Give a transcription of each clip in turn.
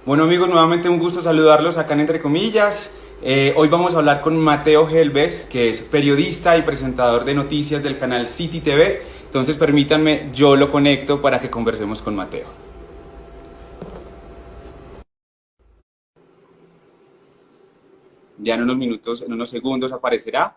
Bueno amigos, nuevamente un gusto saludarlos acá en Entre Comillas. Hoy vamos a hablar con Mateo Helves, que es periodista y presentador de noticias del canal City TV. Entonces permítanme, yo lo conecto para que conversemos con Mateo. Ya en unos minutos, en unos segundos aparecerá.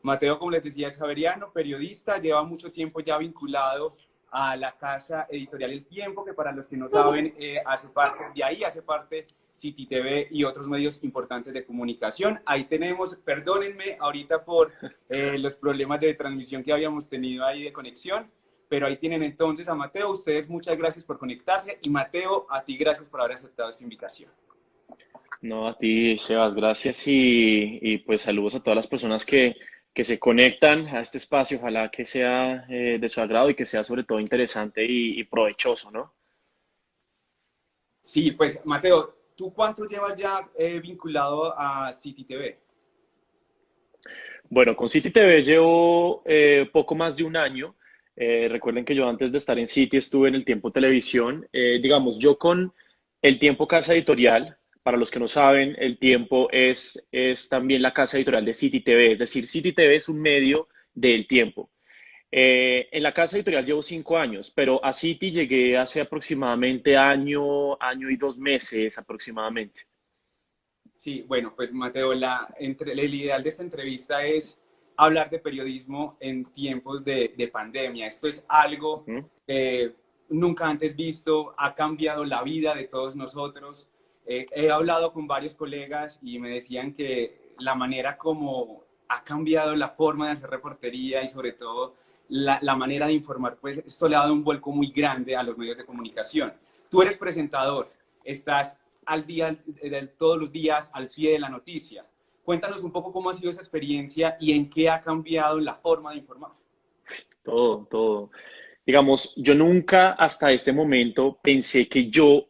Mateo, como les decía, es javeriano, periodista, lleva mucho tiempo ya vinculado a la casa editorial El Tiempo, que para los que no saben, hace parte, de ahí hace parte City TV y otros medios importantes de comunicación. Ahí tenemos, perdónenme ahorita por los problemas de transmisión que habíamos tenido ahí de conexión, pero ahí tienen entonces a Mateo. Ustedes muchas gracias por conectarse y Mateo, a ti gracias por haber aceptado esta invitación. No, a ti, Sebas, gracias y pues saludos a todas las personas que se conectan a este espacio. Ojalá que sea de su agrado y que sea sobre todo interesante y provechoso, ¿no? Sí, pues Mateo, ¿tú cuánto llevas ya vinculado a City TV? Bueno, con City TV llevo poco más de un año. Recuerden que yo antes de estar en City estuve en el Tiempo Televisión. Digamos, yo con el Tiempo Casa Editorial, para los que no saben, el Tiempo es también la casa editorial de City TV. Es decir, City TV es un medio del Tiempo. En la casa editorial llevo 5 años, pero a City llegué hace aproximadamente año y 2 meses aproximadamente. Sí, bueno, pues Mateo, el ideal de esta entrevista es hablar de periodismo en tiempos de pandemia. Esto es algo Ujú. nunca antes visto, ha cambiado la vida de todos nosotros. He hablado con varios colegas y me decían que la manera como ha cambiado la forma de hacer reportería y sobre todo la manera de informar, pues esto le ha dado un vuelco muy grande a los medios de comunicación. Tú eres presentador, estás al día, todos los días al pie de la noticia. Cuéntanos un poco cómo ha sido esa experiencia y en qué ha cambiado la forma de informar. Todo, todo. Digamos, yo nunca hasta este momento pensé que yo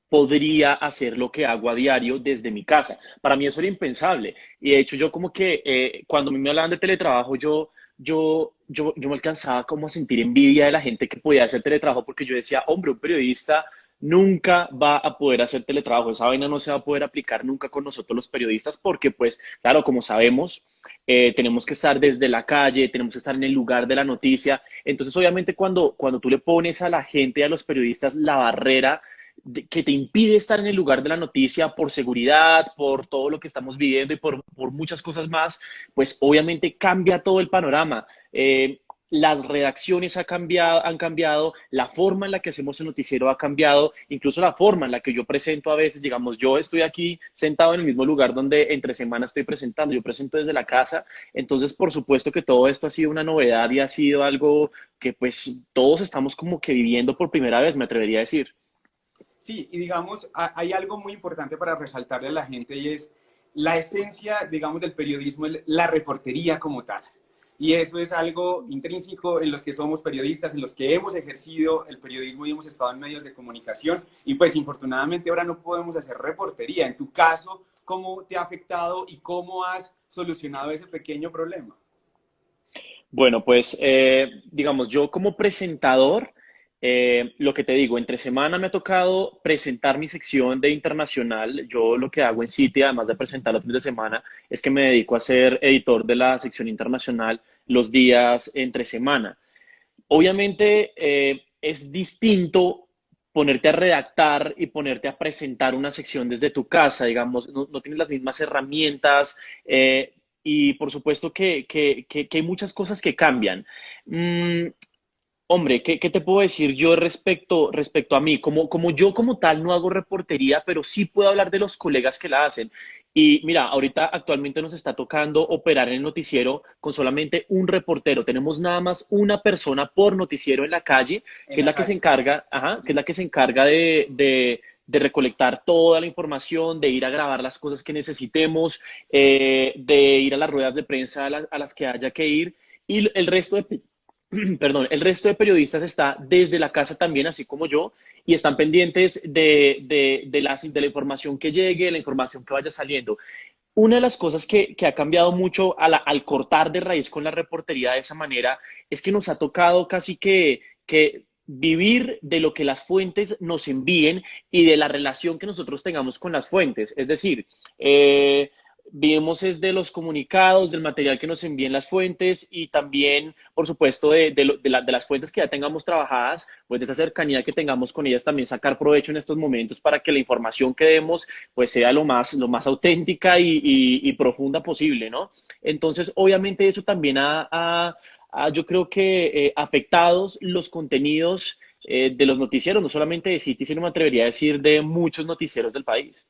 podría hacer lo que hago a diario desde mi casa. Para mí eso era impensable. Y de hecho yo como que cuando a mí me hablaban de teletrabajo, yo me alcanzaba como a sentir envidia de la gente que podía hacer teletrabajo porque yo decía, hombre, un periodista nunca va a poder hacer teletrabajo. Esa vaina no se va a poder aplicar nunca con nosotros los periodistas porque pues, claro, como sabemos, tenemos que estar desde la calle, tenemos que estar en el lugar de la noticia. Entonces, obviamente, cuando tú le pones a la gente y a los periodistas la barrera que te impide estar en el lugar de la noticia por seguridad, por todo lo que estamos viviendo y por muchas cosas más, pues obviamente cambia todo el panorama. Las redacciones han cambiado, la forma en la que hacemos el noticiero ha cambiado, incluso la forma en la que yo presento a veces, digamos, yo estoy aquí sentado en el mismo lugar donde entre semana estoy presentando, yo presento desde la casa, entonces por supuesto que todo esto ha sido una novedad y ha sido algo que pues todos estamos como que viviendo por primera vez, me atrevería a decir. Sí, y digamos, hay algo muy importante para resaltarle a la gente y es la esencia, digamos, del periodismo, la reportería como tal. Y eso es algo intrínseco en los que somos periodistas, en los que hemos ejercido el periodismo y hemos estado en medios de comunicación. Y pues infortunadamente ahora no podemos hacer reportería. En tu caso, ¿cómo te ha afectado y cómo has solucionado ese pequeño problema? Bueno, pues digamos, yo como presentador, lo que te digo, entre semana me ha tocado presentar mi sección de internacional. Yo lo que hago en City, además de presentar los fines de semana, es que me dedico a ser editor de la sección internacional los días entre semana. Obviamente es distinto ponerte a redactar y ponerte a presentar una sección desde tu casa, digamos, no tienes las mismas herramientas y por supuesto que hay muchas cosas que cambian. Mm, Hombre, ¿qué te puedo decir yo respecto a mí? Como yo como tal no hago reportería, pero sí puedo hablar de los colegas que la hacen. Y mira, ahorita actualmente nos está tocando operar en el noticiero con solamente un reportero. Tenemos nada más una persona por noticiero en la calle, que En es la la que se calle. encarga, ajá, que es la que se encarga de recolectar toda la información, de ir a grabar las cosas que necesitemos, de ir a las ruedas de prensa a las que haya que ir. Y el resto de, perdón, el resto de periodistas está desde la casa también, así como yo, y están pendientes de la información que llegue, la información que vaya saliendo. Una de las cosas que ha cambiado mucho al cortar de raíz con la reportería de esa manera es que nos ha tocado casi que vivir de lo que las fuentes nos envíen y de la relación que nosotros tengamos con las fuentes. Es decir, vivimos es de los comunicados, del material que nos envíen las fuentes y también, por supuesto, de las fuentes que ya tengamos trabajadas, pues de esa cercanía que tengamos con ellas, también sacar provecho en estos momentos para que la información que demos pues sea lo más auténtica y profunda posible, ¿no? Entonces, obviamente eso también yo creo que afectados los contenidos de los noticieros, no solamente de City, sino me atrevería a decir de muchos noticieros del país.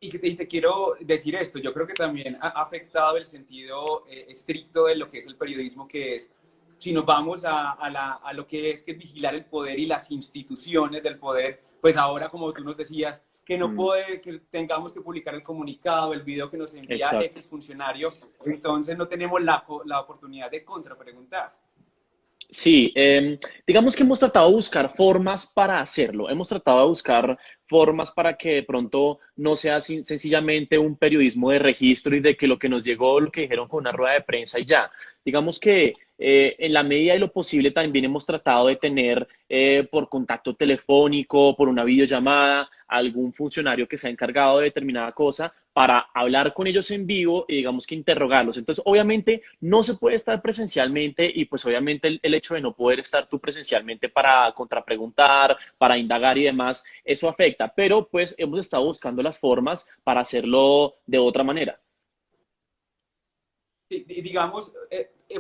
Y te quiero decir esto, yo creo que también ha afectado el sentido estricto de lo que es el periodismo, que es, si nos vamos a lo que es vigilar el poder y las instituciones del poder, pues ahora, como tú nos decías, que no Mm, puede, que tengamos que publicar el comunicado, el video que nos envía exacto. X funcionario, entonces no tenemos la oportunidad de contrapreguntar. Sí, digamos que hemos tratado de buscar formas para hacerlo. Hemos tratado de buscar formas para que de pronto no sea sencillamente un periodismo de registro y de que lo que nos llegó, lo que dijeron con una rueda de prensa y ya. Digamos que en la medida de lo posible también hemos tratado de tener por contacto telefónico, por una videollamada, algún funcionario que se ha encargado de determinada cosa para hablar con ellos en vivo y digamos que interrogarlos. Entonces, obviamente no se puede estar presencialmente y pues obviamente el hecho de no poder estar tú presencialmente para contrapreguntar, para indagar y demás, eso afecta, pero pues hemos estado buscando las formas para hacerlo de otra manera. Digamos,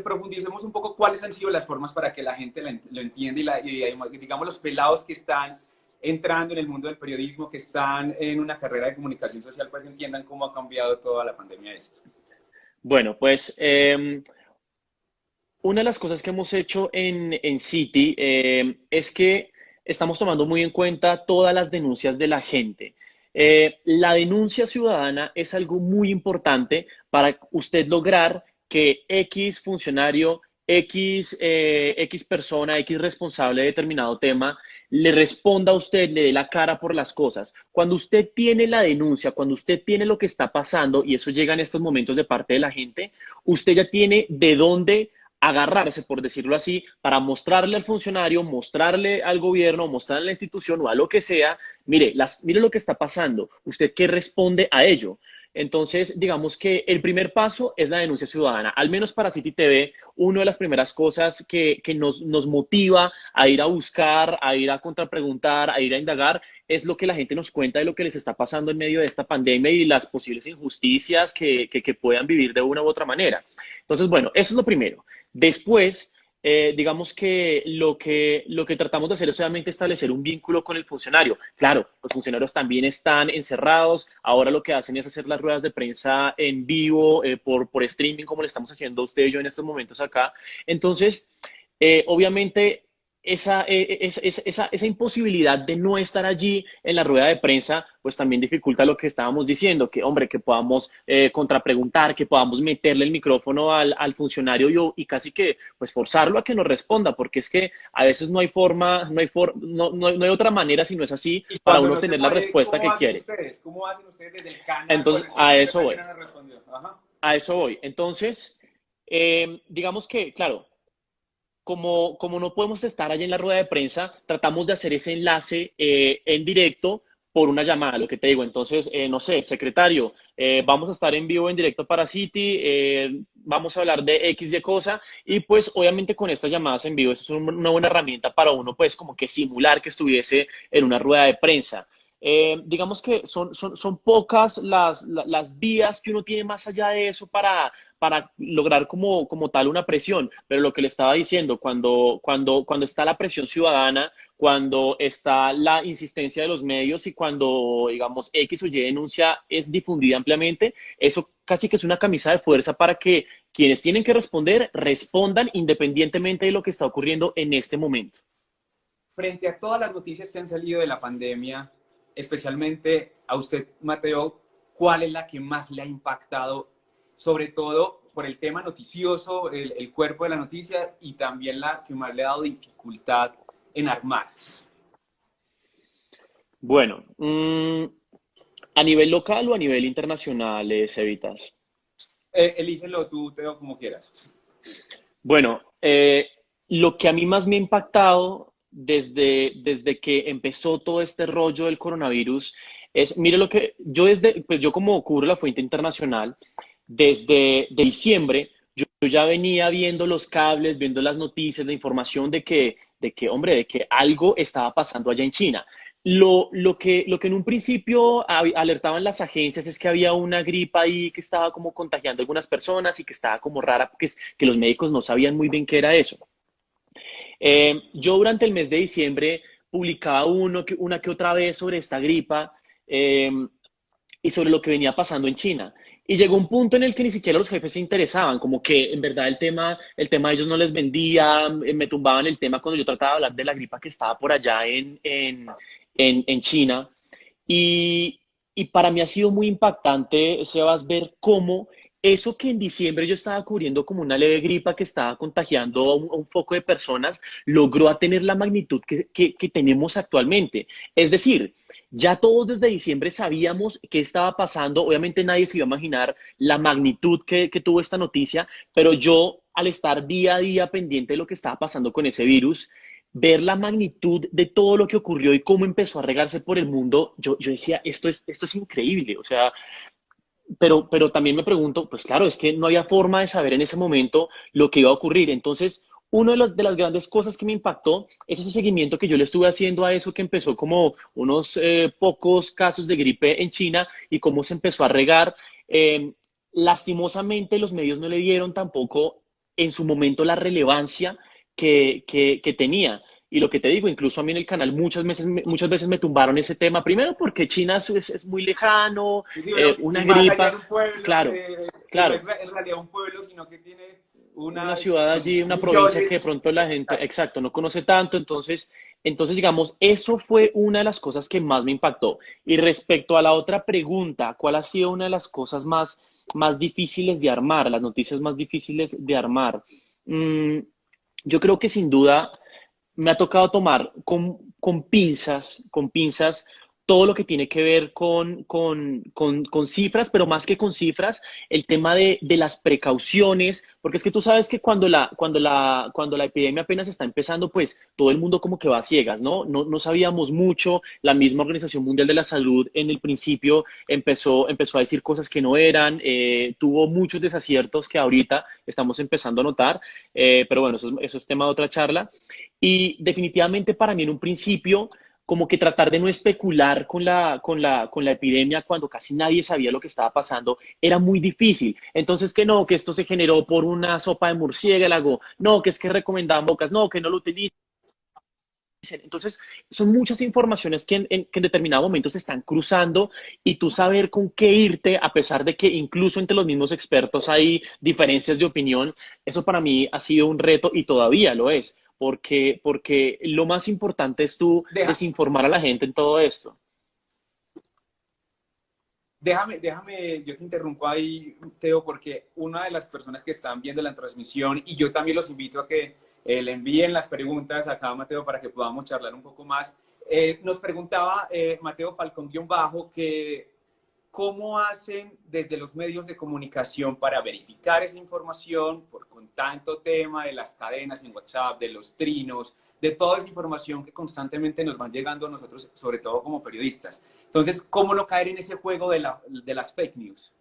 profundicemos un poco cuáles han sido las formas para que la gente lo entienda y digamos los pelados que están entrando en el mundo del periodismo, que están en una carrera de comunicación social, pues entiendan cómo ha cambiado toda la pandemia esto. Bueno, pues una de las cosas que hemos hecho en City es que estamos tomando muy en cuenta todas las denuncias de la gente. La denuncia ciudadana es algo muy importante para usted lograr que X funcionario, X persona, X responsable de determinado tema le responda a usted, le dé la cara por las cosas. Cuando usted tiene la denuncia, cuando usted tiene lo que está pasando, y eso llega en estos momentos de parte de la gente, usted ya tiene de dónde agarrarse, por decirlo así, para mostrarle al funcionario, mostrarle al gobierno, mostrarle a la institución o a lo que sea, mire lo que está pasando, usted qué responde a ello. Entonces, digamos que el primer paso es la denuncia ciudadana. Al menos para City TV, una de las primeras cosas que nos motiva a ir a buscar, a ir a contrapreguntar, a ir a indagar, es lo que la gente nos cuenta de lo que les está pasando en medio de esta pandemia y las posibles injusticias que puedan vivir de una u otra manera. Entonces, bueno, eso es lo primero. Después, digamos que lo que tratamos de hacer es obviamente establecer un vínculo con el funcionario. Claro, los funcionarios también están encerrados. Ahora lo que hacen es hacer las ruedas de prensa en vivo, por streaming, como le estamos haciendo a usted y yo en estos momentos acá. Entonces, obviamente, esa imposibilidad de no estar allí en la rueda de prensa, pues también dificulta lo que estábamos diciendo, que, hombre, que podamos contrapreguntar, que podamos meterle el micrófono al funcionario y casi que, pues, forzarlo a que nos responda, porque es que a veces no hay forma, no hay otra manera si no es así Y para cuando uno no se tener la puede, respuesta que quiere. ¿Cómo hacen ustedes desde el canal? Por Entonces, ejemplo, a si eso Pepe voy. no nos respondió. Ajá. A eso voy. Entonces, digamos que, claro, como no podemos estar allí en la rueda de prensa, tratamos de hacer ese enlace en directo por una llamada, lo que te digo. Entonces, no sé, secretario, vamos a estar en vivo en directo para City, vamos a hablar de X y cosa, y pues obviamente con estas llamadas en vivo, eso es una buena herramienta para uno, pues como que simular que estuviese en una rueda de prensa. Digamos que son pocas las vías que uno tiene más allá de eso para lograr como tal una presión. Pero lo que le estaba diciendo, cuando está la presión ciudadana, cuando está la insistencia de los medios y cuando, digamos, X o Y denuncia es difundida ampliamente, eso casi que es una camisa de fuerza para que quienes tienen que responder respondan independientemente de lo que está ocurriendo en este momento. Frente a todas las noticias que han salido de la pandemia, especialmente a usted, Mateo, ¿cuál es la que más le ha impactado, sobre todo por el tema noticioso, el cuerpo de la noticia, y también la que más le ha dado dificultad en armar? Bueno, a nivel local o a nivel internacional, Cevitas. Elígelo tú, Teo, como quieras. Bueno, lo que a mí más me ha impactado desde que empezó todo este rollo del coronavirus es, mire lo que yo desde, pues yo como cubro la fuente internacional, desde de diciembre, yo ya venía viendo los cables, viendo las noticias, la información hombre, de que algo estaba pasando allá en China. Lo que en un principio alertaban las agencias es que había una gripa ahí que estaba como contagiando a algunas personas y que estaba como rara, que los médicos no sabían muy bien qué era eso. Yo durante el mes de diciembre publicaba una que otra vez sobre esta gripa eh, y sobre lo que venía pasando en China. Y llegó un punto en el que ni siquiera los jefes se interesaban, como que en verdad el tema a ellos no les vendía, me tumbaban el tema cuando yo trataba de hablar de la gripa que estaba por allá en China. Y, y para mí ha sido muy impactante, Sebas, ver cómo eso que en diciembre yo estaba cubriendo como una leve gripa que estaba contagiando a un foco de personas, logró a tener la magnitud que tenemos actualmente. Es decir, ya todos desde diciembre sabíamos qué estaba pasando. Obviamente nadie se iba a imaginar la magnitud que tuvo esta noticia, pero yo al estar día a día pendiente de lo que estaba pasando con ese virus, ver la magnitud de todo lo que ocurrió y cómo empezó a regarse por el mundo, yo decía, esto es increíble. O sea, pero también me pregunto, pues claro, es que no había forma de saber en ese momento lo que iba a ocurrir. Entonces, una de las grandes cosas que me impactó es ese seguimiento que yo le estuve haciendo a eso que empezó como unos pocos casos de gripe en China y cómo se empezó a regar. Lastimosamente, los medios no le dieron tampoco en su momento la relevancia que tenía. Y lo que te digo, incluso a mí en el canal muchas veces me tumbaron ese tema, primero porque China es muy lejano, Y, sí, bueno, y una más allá gripa, de un pueblo claro, que no es claro, en realidad un pueblo, sino que tiene una una, ciudad son allí, una provincia que de millones. pronto la gente, exacto, no conoce tanto, entonces digamos, eso fue una de las cosas que más me impactó. Y respecto a la otra pregunta, ¿cuál ha sido una de las cosas más difíciles de armar, las noticias más difíciles de armar? Mm, yo creo que sin duda me ha tocado tomar con pinzas, todo lo que tiene que ver con cifras, pero más que con cifras, el tema de las precauciones, porque es que tú sabes que cuando la epidemia apenas está empezando, pues todo el mundo como que va a ciegas, ¿no? No sabíamos mucho, la misma Organización Mundial de la Salud en el principio empezó a decir cosas que no eran, tuvo muchos desaciertos que ahorita estamos empezando a notar, pero bueno, eso es tema de otra charla. Y definitivamente para mí en un principio, como que tratar de no especular con la epidemia cuando casi nadie sabía lo que estaba pasando, era muy difícil. Entonces, que no, que esto se generó por una sopa de murciélago, no, que es que recomendaban bocas, no, que no lo utilicen. Entonces, son muchas informaciones que en determinado momento se están cruzando y tú saber con qué irte, a pesar de que incluso entre los mismos expertos hay diferencias de opinión, eso para mí ha sido un reto y todavía lo es, porque lo más importante es tú Deja, desinformar a la gente en todo esto. déjame, yo te interrumpo ahí, Teo, porque una de las personas que están viendo la transmisión, y yo también los invito a que le envíen las preguntas acá a Mateo para que podamos charlar un poco más. Nos preguntaba Mateo Falcón-Bajo que cómo hacen desde los medios de comunicación para verificar esa información con tanto tema de las cadenas en WhatsApp, de los trinos, de toda esa información que constantemente nos van llegando a nosotros, sobre todo como periodistas. Entonces, ¿cómo no caer en ese juego de las fake news?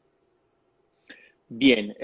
Bien,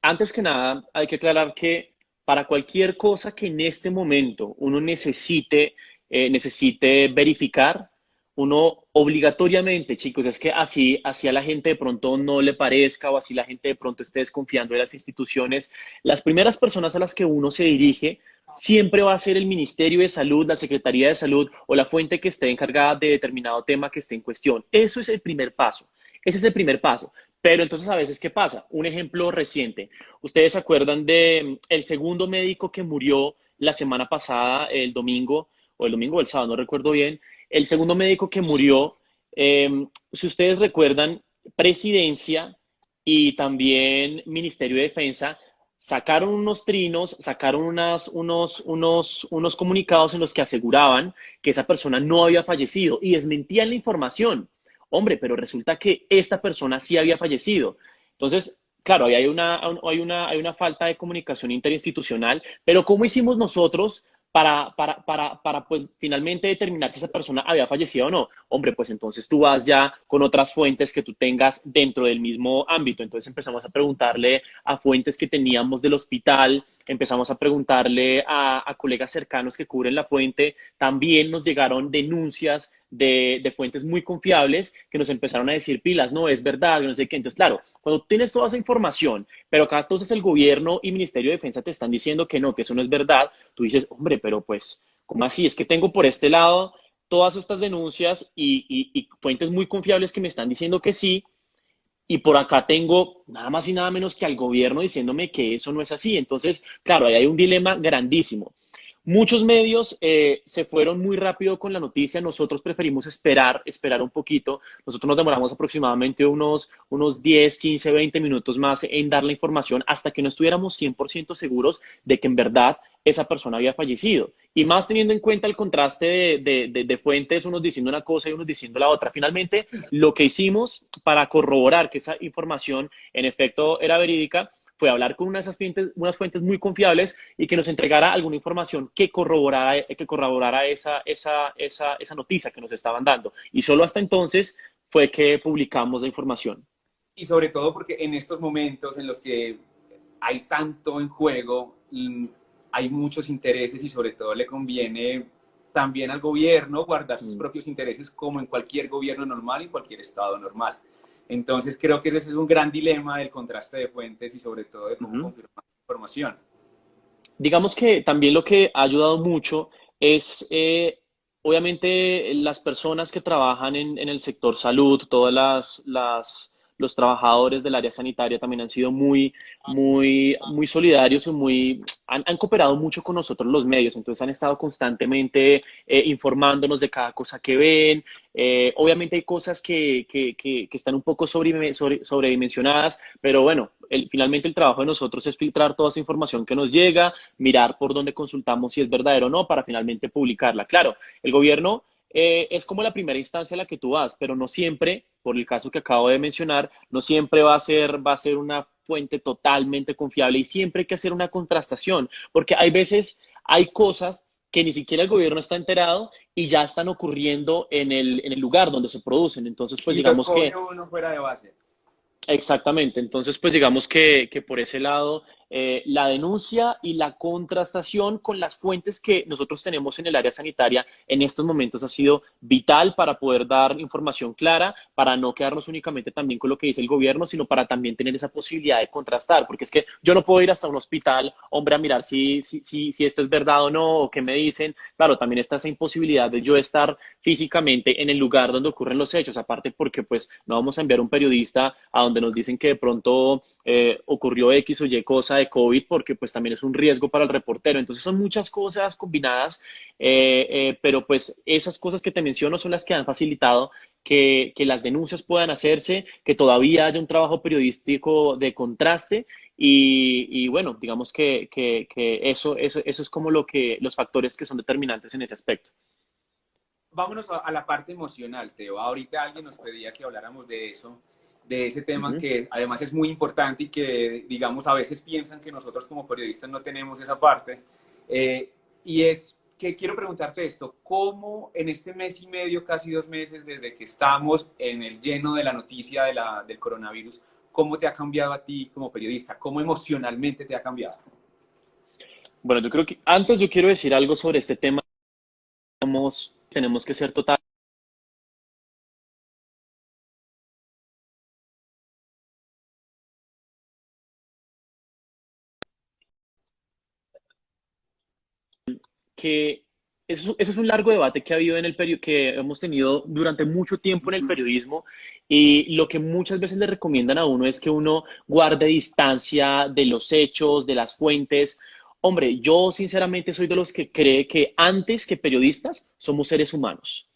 antes que nada hay que aclarar que para cualquier cosa que en este momento uno necesite verificar, uno obligatoriamente, chicos, es que así a la gente de pronto no le parezca o así la gente de pronto esté desconfiando de las instituciones, las primeras personas a las que uno se dirige siempre va a ser el Ministerio de Salud, la Secretaría de Salud o la fuente que esté encargada de determinado tema que esté en cuestión. Eso es el primer paso. Ese es el primer paso. Pero entonces a veces, ¿qué pasa? Un ejemplo reciente. ¿Ustedes se acuerdan de el segundo médico que murió la semana pasada, el domingo o el sábado, no recuerdo bien? El segundo médico que murió, si ustedes recuerdan, Presidencia y también Ministerio de Defensa sacaron unos trinos, sacaron unos comunicados en los que aseguraban que esa persona no había fallecido y desmentían la información. Hombre, pero resulta que esta persona sí había fallecido. Entonces, claro, ahí hay una falta de comunicación interinstitucional, pero ¿cómo hicimos nosotros para pues finalmente determinar si esa persona había fallecido o no. Hombre, pues entonces tú vas ya con otras fuentes que tú tengas dentro del mismo ámbito. Entonces empezamos a preguntarle a fuentes que teníamos del hospital, empezamos a preguntarle a colegas cercanos que cubren la fuente. También nos llegaron denuncias de fuentes muy confiables que nos empezaron a decir pilas, no, es verdad, no sé qué. Entonces, claro, cuando tienes toda esa información, pero acá entonces el gobierno y Ministerio de Defensa te están diciendo que no, que eso no es verdad, tú dices, hombre, pero pues, ¿cómo así? Es que tengo por este lado todas estas denuncias y fuentes muy confiables que me están diciendo que sí, y por acá tengo nada más y nada menos que al gobierno diciéndome que eso no es así. Entonces, claro, ahí hay un dilema grandísimo. Muchos medios se fueron muy rápido con la noticia, nosotros preferimos esperar un poquito, nosotros nos demoramos aproximadamente unos 10, 15, 20 minutos más en dar la información hasta que no estuviéramos 100% seguros de que en verdad esa persona había fallecido. Y más teniendo en cuenta el contraste de fuentes, unos diciendo una cosa y unos diciendo la otra. Finalmente, lo que hicimos para corroborar que esa información en efecto era verídica fue hablar con unas fuentes muy confiables y que nos entregara alguna información que corroborara esa noticia que nos estaban dando. Y solo hasta entonces fue que publicamos la información. Y sobre todo porque en estos momentos en los que hay tanto en juego, hay muchos intereses y sobre todo le conviene también al gobierno guardar sus Mm. propios intereses como en cualquier gobierno normal y cualquier estado normal. Entonces creo que ese es un gran dilema del contraste de fuentes y sobre todo de cómo Ujú. confirmar la información. Digamos que también lo que ha ayudado mucho es, obviamente, las personas que trabajan en el sector salud, los trabajadores del área sanitaria también han sido muy solidarios y han cooperado mucho con nosotros los medios, entonces han estado constantemente informándonos de cada cosa que ven. Obviamente hay cosas que están un poco sobredimensionadas, pero bueno, finalmente el trabajo de nosotros es filtrar toda esa información que nos llega, mirar por dónde consultamos si es verdadero o no para finalmente publicarla. Claro, el gobierno es como la primera instancia a la que tú vas, pero no siempre, por el caso que acabo de mencionar, no siempre va a ser una fuente totalmente confiable y siempre hay que hacer una contrastación, porque hay veces, hay cosas que ni siquiera el gobierno está enterado y ya están ocurriendo en el lugar donde se producen. Entonces, pues Y los digamos coge que uno fuera de base. exactamente, entonces pues digamos que por ese lado la denuncia y la contrastación con las fuentes que nosotros tenemos en el área sanitaria en estos momentos ha sido vital para poder dar información clara, para no quedarnos únicamente también con lo que dice el gobierno, sino para también tener esa posibilidad de contrastar, porque es que yo no puedo ir hasta un hospital, hombre, a mirar si esto es verdad o no, o qué me dicen. Claro, también está esa imposibilidad de yo estar físicamente en el lugar donde ocurren los hechos, aparte porque pues no vamos a enviar un periodista a donde nos dicen que de pronto ocurrió X o Y cosa de COVID, porque pues también es un riesgo para el reportero. Entonces son muchas cosas combinadas, pero pues esas cosas que te menciono son las que han facilitado que las denuncias puedan hacerse, que todavía haya un trabajo periodístico de contraste y bueno, digamos que eso es como los factores que son determinantes en ese aspecto. Vámonos a la parte emocional, Teo. Ahorita alguien nos pedía que habláramos de eso, de ese tema Ujú. que además es muy importante y que, digamos, a veces piensan que nosotros como periodistas no tenemos esa parte. Y es que quiero preguntarte esto, ¿cómo en este mes y medio, casi 2 meses, desde que estamos en el lleno de la noticia del coronavirus, cómo te ha cambiado a ti como periodista? ¿Cómo emocionalmente te ha cambiado? Bueno, yo creo que antes yo quiero decir algo sobre este tema. Tenemos que ser total que eso es un largo debate que ha habido que hemos tenido durante mucho tiempo en el periodismo y lo que muchas veces le recomiendan a uno es que uno guarde distancia de los hechos, de las fuentes. Hombre, yo sinceramente soy de los que cree que antes que periodistas somos seres humanos.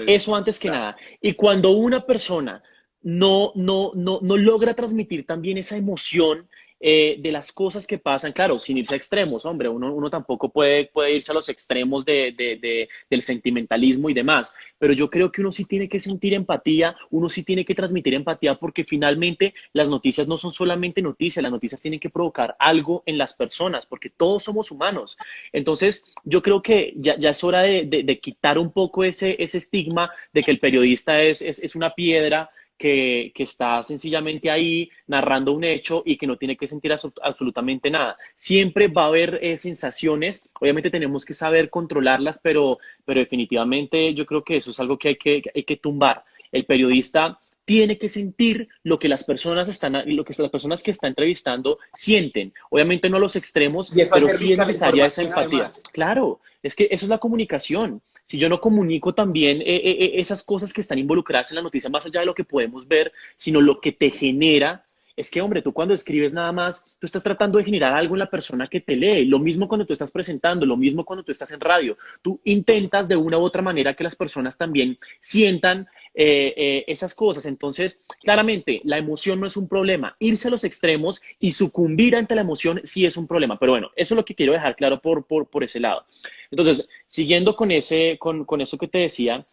Eso antes que Claro. nada. Y cuando una persona no logra transmitir también esa emoción de las cosas que pasan, claro, sin irse a extremos, hombre, uno tampoco puede irse a los extremos del sentimentalismo y demás, pero yo creo que uno sí tiene que sentir empatía, uno sí tiene que transmitir empatía porque finalmente las noticias no son solamente noticias, las noticias tienen que provocar algo en las personas, porque todos somos humanos. Entonces, yo creo que ya es hora de quitar un poco ese estigma de que el periodista es una piedra que está sencillamente ahí narrando un hecho y que no tiene que sentir absolutamente nada. Siempre va a haber sensaciones, obviamente tenemos que saber controlarlas, pero definitivamente yo creo que eso es algo que hay que tumbar. El periodista tiene que sentir lo que las personas lo que las personas que está entrevistando sienten. Obviamente no a los extremos, Y eso pero hace sí es rica la necesaria esa información empatía. además. Claro, es que eso es la comunicación. Si yo no comunico también esas cosas que están involucradas en la noticia, más allá de lo que podemos ver, sino lo que te genera, es que, hombre, tú cuando escribes nada más, tú estás tratando de generar algo en la persona que te lee. Lo mismo cuando tú estás presentando, lo mismo cuando tú estás en radio. Tú intentas de una u otra manera que las personas también sientan esas cosas. Entonces, claramente, la emoción no es un problema. Irse a los extremos y sucumbir ante la emoción sí es un problema. Pero bueno, eso es lo que quiero dejar claro por ese lado. Entonces, siguiendo con eso que te decía,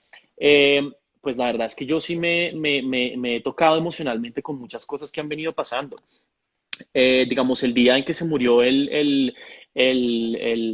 pues la verdad es que yo sí me he tocado emocionalmente con muchas cosas que han venido pasando. Digamos, el día en que se murió el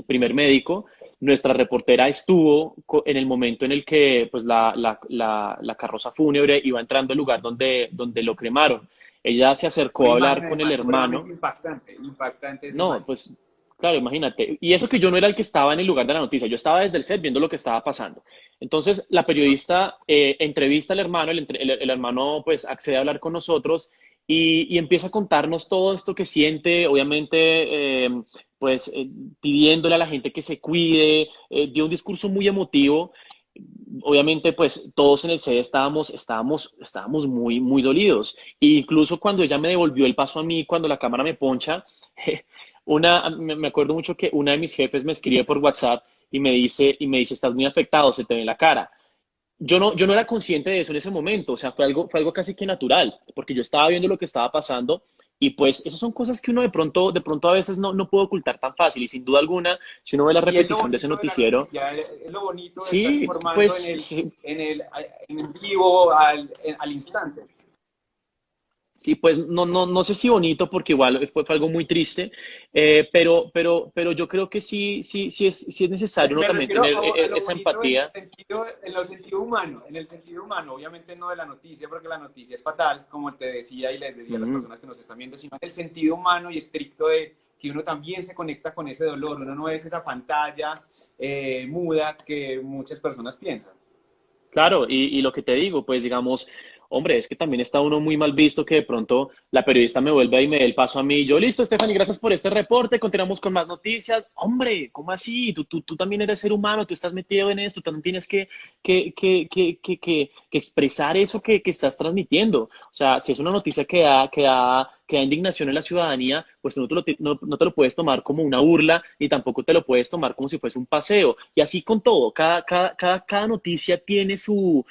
primer médico, nuestra reportera estuvo en el momento en el que pues, la carroza fúnebre iba entrando al lugar donde lo cremaron. Ella se Una acercó a hablar imagen con el además supremamente hermano. impactante, impactante esa No, imagen. pues claro, imagínate. Y eso que yo no era el que estaba en el lugar de la noticia, yo estaba desde el set viendo lo que estaba pasando. Entonces, la periodista entrevista al hermano, el hermano pues accede a hablar con nosotros y empieza a contarnos todo esto que siente, obviamente, pues pidiéndole a la gente que se cuide, dio un discurso muy emotivo. Obviamente, pues todos en el set estábamos muy dolidos. E incluso cuando ella me devolvió el paso a mí, cuando la cámara me poncha, me acuerdo mucho que una de mis jefes me escribe por WhatsApp y me dice, estás muy afectado, se te ve en la cara. Yo no era consciente de eso en ese momento, o sea, fue algo casi que natural, porque yo estaba viendo lo que estaba pasando y pues esas son cosas que uno de pronto a veces no puede ocultar tan fácil y sin duda alguna, si uno ve la Y es lo repetición de ese bonito de la noticiero, noticia, es lo bonito de estar sí, informando pues sí, en el vivo, al instante. sí, pues no sé si bonito porque igual fue algo muy triste, pero yo creo que sí es necesario uno Me también refiero tener a lo esa bonito en el empatía. sentido, en el sentido humano, en el sentido humano, obviamente no de la noticia, porque la noticia es fatal, como te decía y les decía a las Mm. personas que nos están viendo, sino en el sentido humano y estricto de que uno también se conecta con ese dolor, uno no es esa pantalla muda que muchas personas piensan. Claro, y lo que te digo, pues digamos, hombre, es que también está uno muy mal visto que de pronto la periodista me vuelve y me dé el paso a mí. Yo, listo, Stephanie, gracias por este reporte, continuamos con más noticias. Hombre, ¿cómo así? Tú también eres ser humano, tú estás metido en esto, tú también tienes que expresar eso que estás transmitiendo. O sea, si es una noticia que da indignación en la ciudadanía, pues tú no te lo puedes tomar como una burla y tampoco te lo puedes tomar como si fuese un paseo. Y así con todo, cada noticia tiene su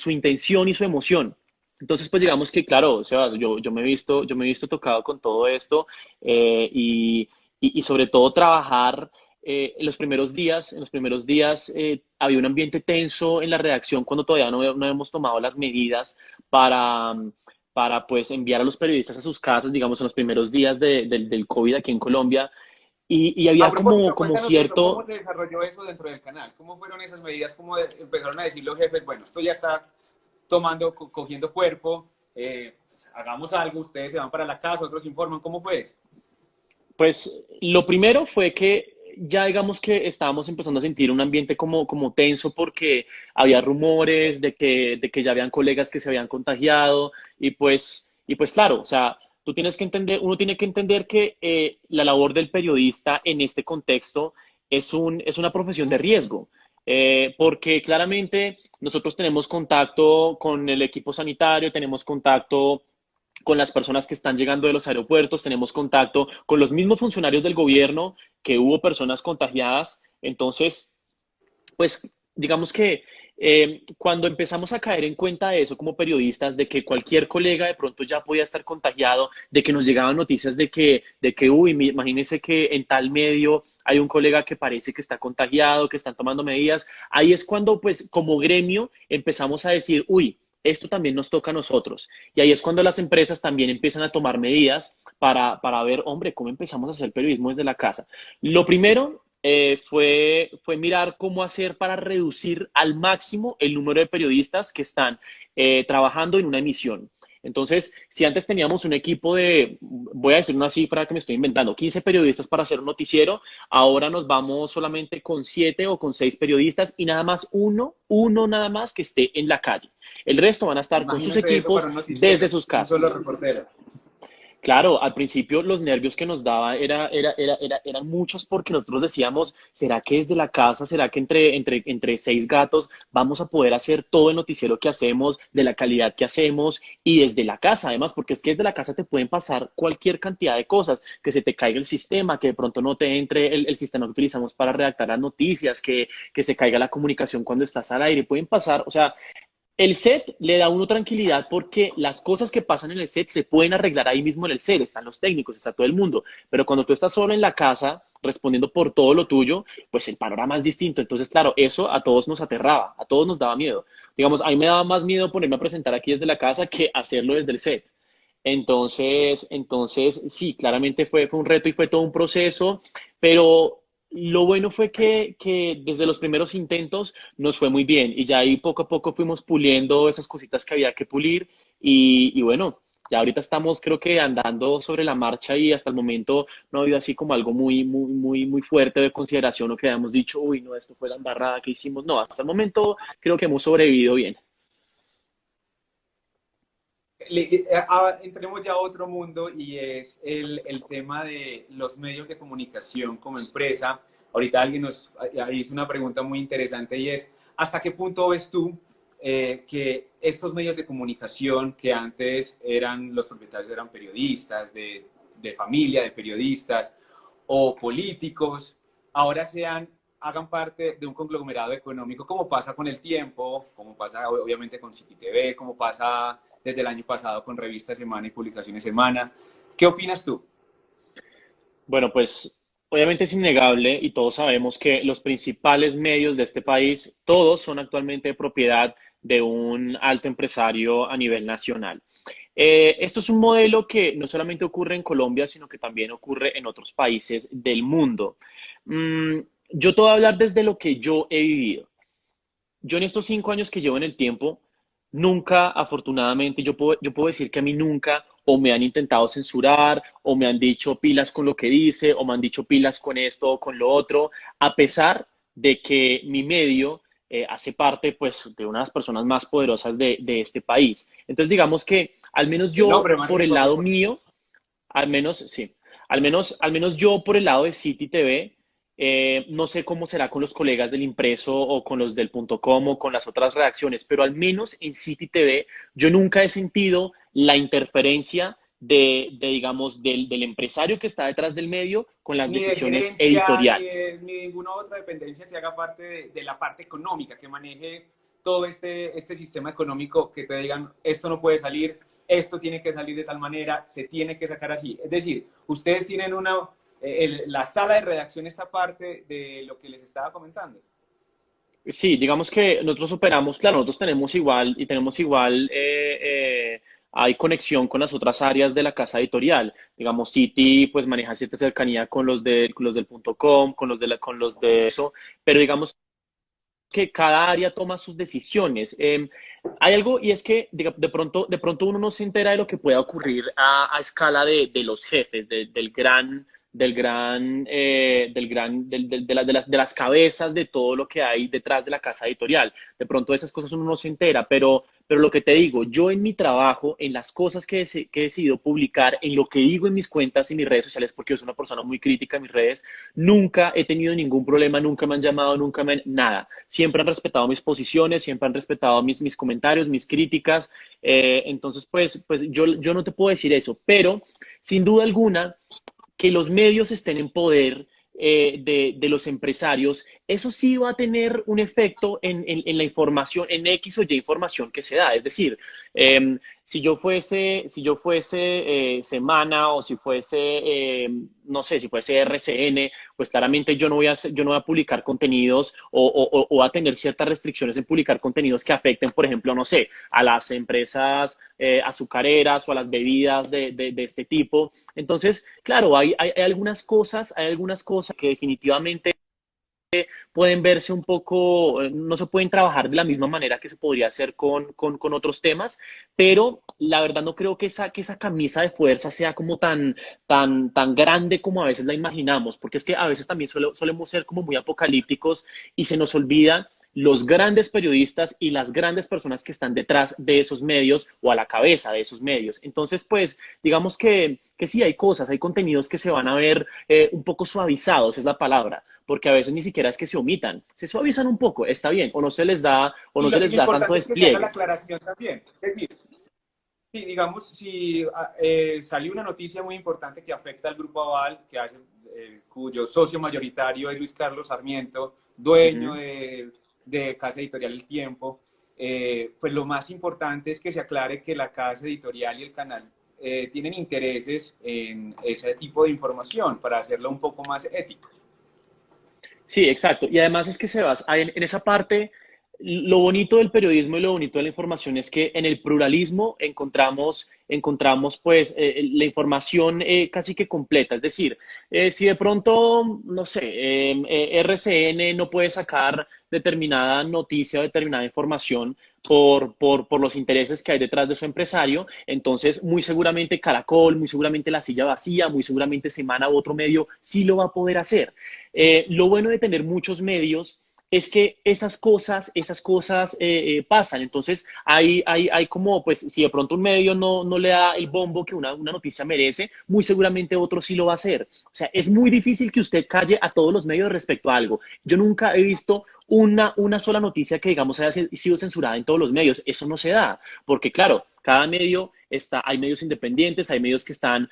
intención y su emoción. Entonces, pues digamos que, claro, Sebas, yo me he visto tocado con todo esto y sobre todo trabajar en los primeros días había un ambiente tenso en la redacción cuando todavía no hemos tomado las medidas para, para pues enviar a los periodistas a sus casas, digamos, en los primeros días del COVID aquí en Colombia. Y A había como, propósito, como cuéntanos eso, ¿cómo cierto, se desarrolló eso dentro del canal? ¿Cómo fueron esas medidas? ¿Cómo empezaron a decir los jefes, bueno, esto ya está cogiendo cuerpo, pues, hagamos algo, ustedes se van para la casa, otros informan, ¿cómo fue eso? pues lo primero fue que ya digamos que estábamos empezando a sentir un ambiente como tenso porque había rumores de que ya habían colegas que se habían contagiado y pues claro, o sea, uno tiene que entender que la labor del periodista en este contexto es una profesión de riesgo. Porque claramente nosotros tenemos contacto con el equipo sanitario, tenemos contacto con las personas que están llegando de los aeropuertos, tenemos contacto con los mismos funcionarios del gobierno, que hubo personas contagiadas. Entonces, pues digamos que Cuando empezamos a caer en cuenta de eso como periodistas, de que cualquier colega de pronto ya podía estar contagiado, de que nos llegaban noticias uy, imagínense que en tal medio hay un colega que parece que está contagiado, que están tomando medidas, ahí es cuando, pues, como gremio empezamos a decir, uy, esto también nos toca a nosotros. Y ahí es cuando las empresas también empiezan a tomar medidas para ver, hombre, cómo empezamos a hacer periodismo desde la casa. Lo primero fue mirar cómo hacer para reducir al máximo el número de periodistas que están trabajando en una emisión. Entonces, si antes teníamos un equipo de, voy a decir una cifra que me estoy inventando, 15 periodistas para hacer un noticiero, ahora nos vamos solamente con 7 o con 6 periodistas y nada más uno nada más que esté en la calle. El resto van a estar con sus Imagínate eso para equipos un desde noticiero, sus un solo casas. reportero. Claro, al principio los nervios que nos daba eran muchos porque nosotros decíamos, ¿será que desde la casa, será que entre 6 gatos vamos a poder hacer todo el noticiero que hacemos, de la calidad que hacemos y desde la casa además? Porque es que desde la casa te pueden pasar cualquier cantidad de cosas, que se te caiga el sistema, que de pronto no te entre el sistema que utilizamos para redactar las noticias, que se caiga la comunicación cuando estás al aire, pueden pasar, o sea, el set le da a uno tranquilidad porque las cosas que pasan en el set se pueden arreglar ahí mismo en el set, están los técnicos, está todo el mundo, pero cuando tú estás solo en la casa respondiendo por todo lo tuyo, pues el panorama es distinto. Entonces, claro, eso a todos nos aterraba, a todos nos daba miedo. Digamos, a mí me daba más miedo ponerme a presentar aquí desde la casa que hacerlo desde el set. Entonces, sí, claramente fue un reto y fue todo un proceso, pero lo bueno fue que desde los primeros intentos nos fue muy bien y ya ahí poco a poco fuimos puliendo esas cositas que había que pulir y bueno, ya ahorita estamos creo que andando sobre la marcha y hasta el momento no ha habido así como algo muy fuerte de consideración o que hayamos dicho, uy, no, esto fue la embarrada que hicimos. No, hasta el momento creo que hemos sobrevivido bien. Entremos ya a otro mundo y es el tema de los medios de comunicación como empresa. Ahorita alguien nos hizo una pregunta muy interesante y es, ¿hasta qué punto ves tú que estos medios de comunicación que antes eran, los propietarios eran periodistas, de familia, de periodistas o políticos, ahora hagan parte de un conglomerado económico, como pasa con el tiempo, como pasa obviamente con City TV, como pasa desde el año pasado con Revista Semana y Publicaciones Semana? ¿Qué opinas tú? Bueno, pues obviamente es innegable y todos sabemos que los principales medios de este país, todos son actualmente propiedad de un alto empresario a nivel nacional. Esto es un modelo que no solamente ocurre en Colombia, sino que también ocurre en otros países del mundo. Mm, yo te voy a hablar desde lo que yo he vivido. Yo en estos 5 años que llevo en el tiempo, nunca, afortunadamente, yo puedo decir que a mí nunca o me han intentado censurar o me han dicho pilas con lo que dice o me han dicho pilas con esto o con lo otro, a pesar de que mi medio hace parte pues de unas personas más poderosas de este país. Entonces digamos que al menos El yo hombre más por el rico de lado Colombia. mío, al menos, sí. Al menos yo por el lado de City TV, no sé cómo será con los colegas del impreso o con los del punto com o con las otras redacciones, pero al menos en City TV yo nunca he sentido la interferencia digamos, del empresario que está detrás del medio con las Ni de decisiones gerencia, editoriales. ni de ninguna otra dependencia que haga parte de la parte económica, que maneje todo este sistema económico, que te digan, esto no puede salir, esto tiene que salir de tal manera, se tiene que sacar así. Es decir, ustedes tienen la sala de redacción, esta parte de lo que les estaba comentando. Sí, digamos que nosotros operamos, claro, nosotros tenemos igual y tenemos igual, hay conexión con las otras áreas de la casa editorial. Digamos, City, pues maneja cierta cercanía con los del punto com, con los de eso, pero digamos que cada área toma sus decisiones. Hay algo, y es que de pronto uno no se entera de lo que pueda ocurrir a escala de los jefes, de las cabezas de todo lo que hay detrás de la casa editorial. De pronto de esas cosas uno no se entera, pero lo que te digo, yo en mi trabajo, en las cosas que he decidido publicar, en lo que digo en mis cuentas y mis redes sociales, porque yo soy una persona muy crítica en mis redes, nunca he tenido ningún problema, nunca me han llamado, nada. Siempre han respetado mis posiciones, siempre han respetado mis comentarios, mis críticas. Entonces, pues yo no te puedo decir eso, pero sin duda alguna, que los medios estén en poder de los empresarios, eso sí va a tener un efecto en la información, en X o Y información que se da. Es decir, si yo fuese Semana o si fuese, no sé, si fuese RCN, pues claramente yo no voy a publicar contenidos o a tener ciertas restricciones en publicar contenidos que afecten, por ejemplo, no sé, a las empresas azucareras o a las bebidas de este tipo. Entonces, claro, hay algunas cosas que definitivamente pueden verse un poco, no se pueden trabajar de la misma manera que se podría hacer con otros temas, pero la verdad no creo que esa camisa de fuerza sea como tan grande como a veces la imaginamos, porque es que a veces también solemos ser como muy apocalípticos y se nos olvida los grandes periodistas y las grandes personas que están detrás de esos medios o a la cabeza de esos medios. Entonces, pues, digamos que sí hay cosas, hay contenidos que se van a ver un poco suavizados, es la palabra, porque a veces ni siquiera es que se omitan, se suavizan un poco, está bien, o no se les da, o no se Y les lo da tanto importante es que se haga la despliegue. aclaración también. Es decir, sí, digamos, si salió una noticia muy importante que afecta al Grupo Aval, cuyo socio mayoritario es Luis Carlos Sarmiento, dueño Ujú. de Casa Editorial El Tiempo, pues lo más importante es que se aclare que la Casa Editorial y el canal tienen intereses en ese tipo de información para hacerlo un poco más ético. Sí, exacto. Y además es que Sebas, en esa parte, lo bonito del periodismo y lo bonito de la información es que en el pluralismo encontramos pues la información casi que completa. Es decir, si de pronto, no sé, RCN no puede sacar determinada noticia o determinada información por los intereses que hay detrás de su empresario, entonces muy seguramente Caracol, muy seguramente La Silla Vacía, muy seguramente Semana u otro medio sí lo va a poder hacer. Lo bueno de tener muchos medios es que esas cosas pasan. Entonces, hay como, pues, si de pronto un medio no le da el bombo que una noticia merece, muy seguramente otro sí lo va a hacer. O sea, es muy difícil que usted calle a todos los medios respecto a algo. Yo nunca he visto una sola noticia que, digamos, haya sido censurada en todos los medios. Eso no se da, porque, claro, cada medio hay medios independientes, hay medios que están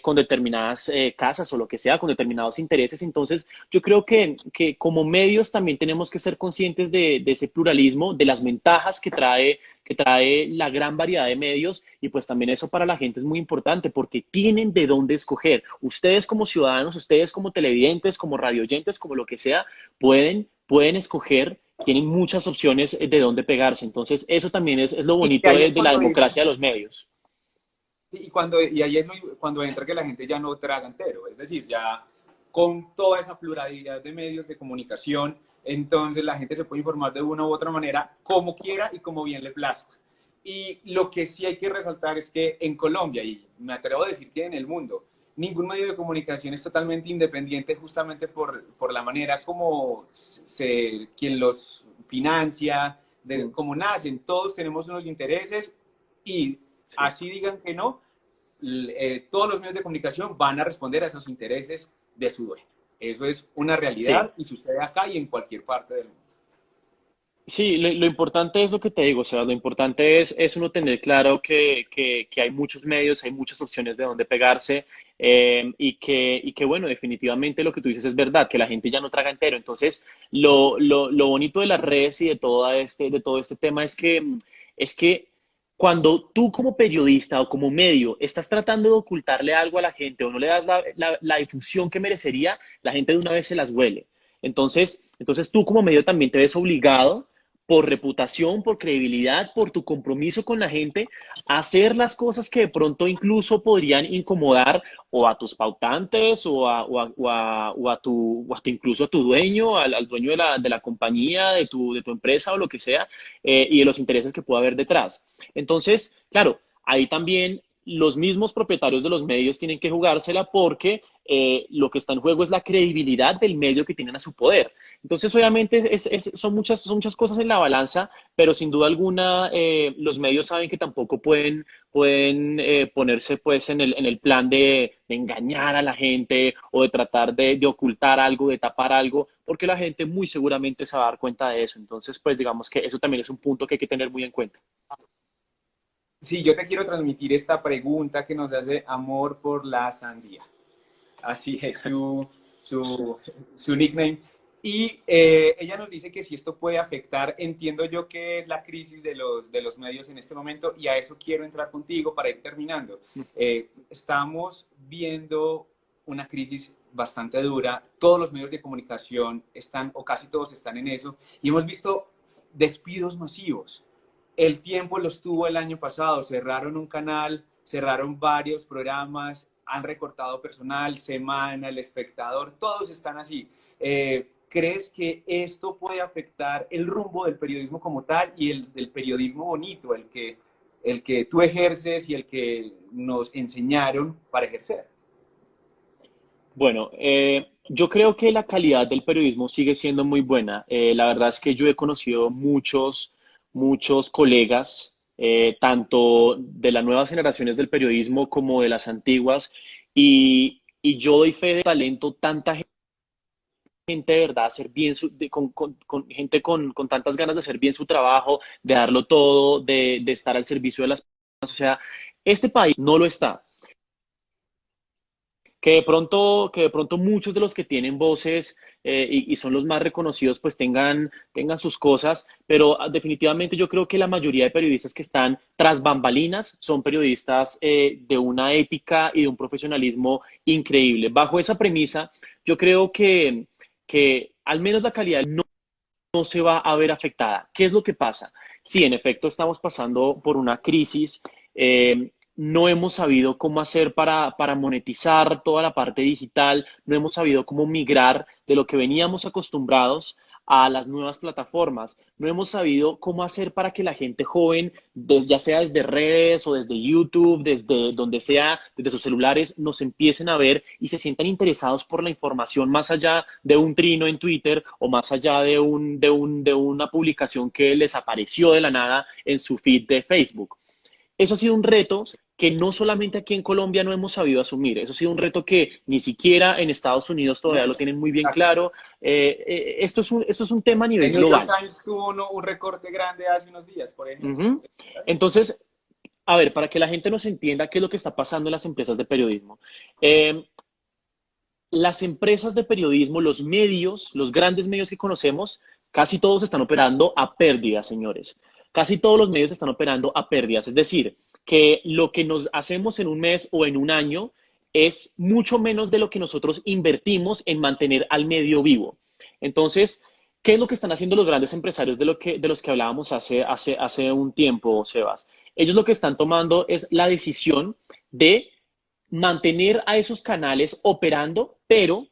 con determinadas casas o lo que sea, con determinados intereses. Entonces, yo creo que como medios también tenemos que ser conscientes de ese pluralismo, de las ventajas que trae la gran variedad de medios y pues también eso para la gente es muy importante porque tienen de dónde escoger. Ustedes como ciudadanos, ustedes como televidentes, como radioyentes, como lo que sea, pueden escoger, tienen muchas opciones de dónde pegarse. Entonces, eso también es lo Y bonito ahí de, es de la cuando democracia de los medios. y ahí es cuando entra que la gente ya no traga entero, es decir, ya con toda esa pluralidad de medios de comunicación, entonces la gente se puede informar de una u otra manera como quiera y como bien le plazca. Y lo que sí hay que resaltar es que en Colombia, y me atrevo a decir que en el mundo, ningún medio de comunicación es totalmente independiente justamente por la manera como quien los financia, de Mm, cómo nacen. Todos tenemos unos intereses y sí. así digan que no, todos los medios de comunicación van a responder a esos intereses de su dueño. Eso es una Sí, realidad y sucede acá y en cualquier parte del mundo. sí, lo importante es lo que te digo, o sea, lo importante es uno tener claro que hay muchos medios, hay muchas opciones de dónde pegarse y que, bueno, definitivamente lo que tú dices es verdad, que la gente ya no traga entero. Entonces, lo bonito de las redes y de todo este tema es que cuando tú como periodista o como medio estás tratando de ocultarle algo a la gente o no le das la difusión que merecería, la gente de una vez se las huele. Entonces tú como medio también te ves obligado por reputación, por credibilidad, por tu compromiso con la gente, a hacer las cosas que de pronto incluso podrían incomodar o a tus pautantes o a incluso a tu dueño, al dueño de la compañía, de tu empresa o lo que sea, y de los intereses que pueda haber detrás. Entonces, claro, ahí también los mismos propietarios de los medios tienen que jugársela porque lo que está en juego es la credibilidad del medio que tienen a su poder. Entonces, obviamente, son muchas cosas en la balanza, pero sin duda alguna, los medios saben que tampoco pueden ponerse pues en el plan de engañar a la gente o de tratar de ocultar algo, de tapar algo, porque la gente muy seguramente se va a dar cuenta de eso. Entonces, pues digamos que eso también es un punto que hay que tener muy en cuenta. Sí, yo te quiero transmitir esta pregunta que nos hace Amor por la Sandía. Así es su, su nickname. Y ella nos dice que si esto puede afectar, entiendo yo que es la crisis de los medios en este momento, y a eso quiero entrar contigo para ir terminando. Estamos viendo una crisis bastante dura, todos los medios de comunicación están, o casi todos están en eso, y hemos visto despidos masivos. El Tiempo los tuvo el año pasado, cerraron un canal, cerraron varios programas, han recortado personal, Semana, El Espectador, todos están así. ¿Crees que esto puede afectar el rumbo del periodismo como tal y el del periodismo bonito, el que tú ejerces y el que nos enseñaron para ejercer? Bueno, yo creo que la calidad del periodismo sigue siendo muy buena. La verdad es que yo he conocido muchos colegas, tanto de las nuevas generaciones del periodismo como de las antiguas, y yo doy fe de talento, tanta gente de verdad hacer bien con gente con tantas ganas de hacer bien su trabajo, de darlo todo, de estar al servicio de las personas. O sea, este país no lo está. Que de pronto muchos de los que tienen voces y son los más reconocidos pues tengan sus cosas, pero definitivamente yo creo que la mayoría de periodistas que están tras bambalinas son periodistas de una ética y de un profesionalismo increíble. Bajo esa premisa, yo creo que al menos la calidad no se va a ver afectada. ¿Qué es lo que pasa? Sí, en efecto, estamos pasando por una crisis. No hemos sabido cómo hacer para monetizar toda la parte digital, no hemos sabido cómo migrar de lo que veníamos acostumbrados a las nuevas plataformas, no hemos sabido cómo hacer para que la gente joven, ya sea desde redes o desde YouTube, desde donde sea, desde sus celulares, nos empiecen a ver y se sientan interesados por la información más allá de un trino en Twitter o más allá de una publicación que les apareció de la nada en su feed de Facebook. Eso ha sido un reto que no solamente aquí en Colombia no hemos sabido asumir, eso ha sido un reto que ni siquiera en Estados Unidos todavía lo tienen muy bien claro. Esto es un tema a nivel El New York global. Times tuvo un recorte grande hace unos días, por ejemplo. Ujú. Entonces, a ver, para que la gente nos entienda qué es lo que está pasando en las empresas de periodismo. Eh, las empresas de periodismo, los medios, los grandes medios que conocemos, casi todos están operando a pérdidas, señores. Casi todos los medios están operando a pérdidas. Es decir, que lo que nos hacemos en un mes o en un año es mucho menos de lo que nosotros invertimos en mantener al medio vivo. Entonces, ¿qué es lo que están haciendo los grandes empresarios de los que hablábamos hace un tiempo, Sebas? Ellos lo que están tomando es la decisión de mantener a esos canales operando, pero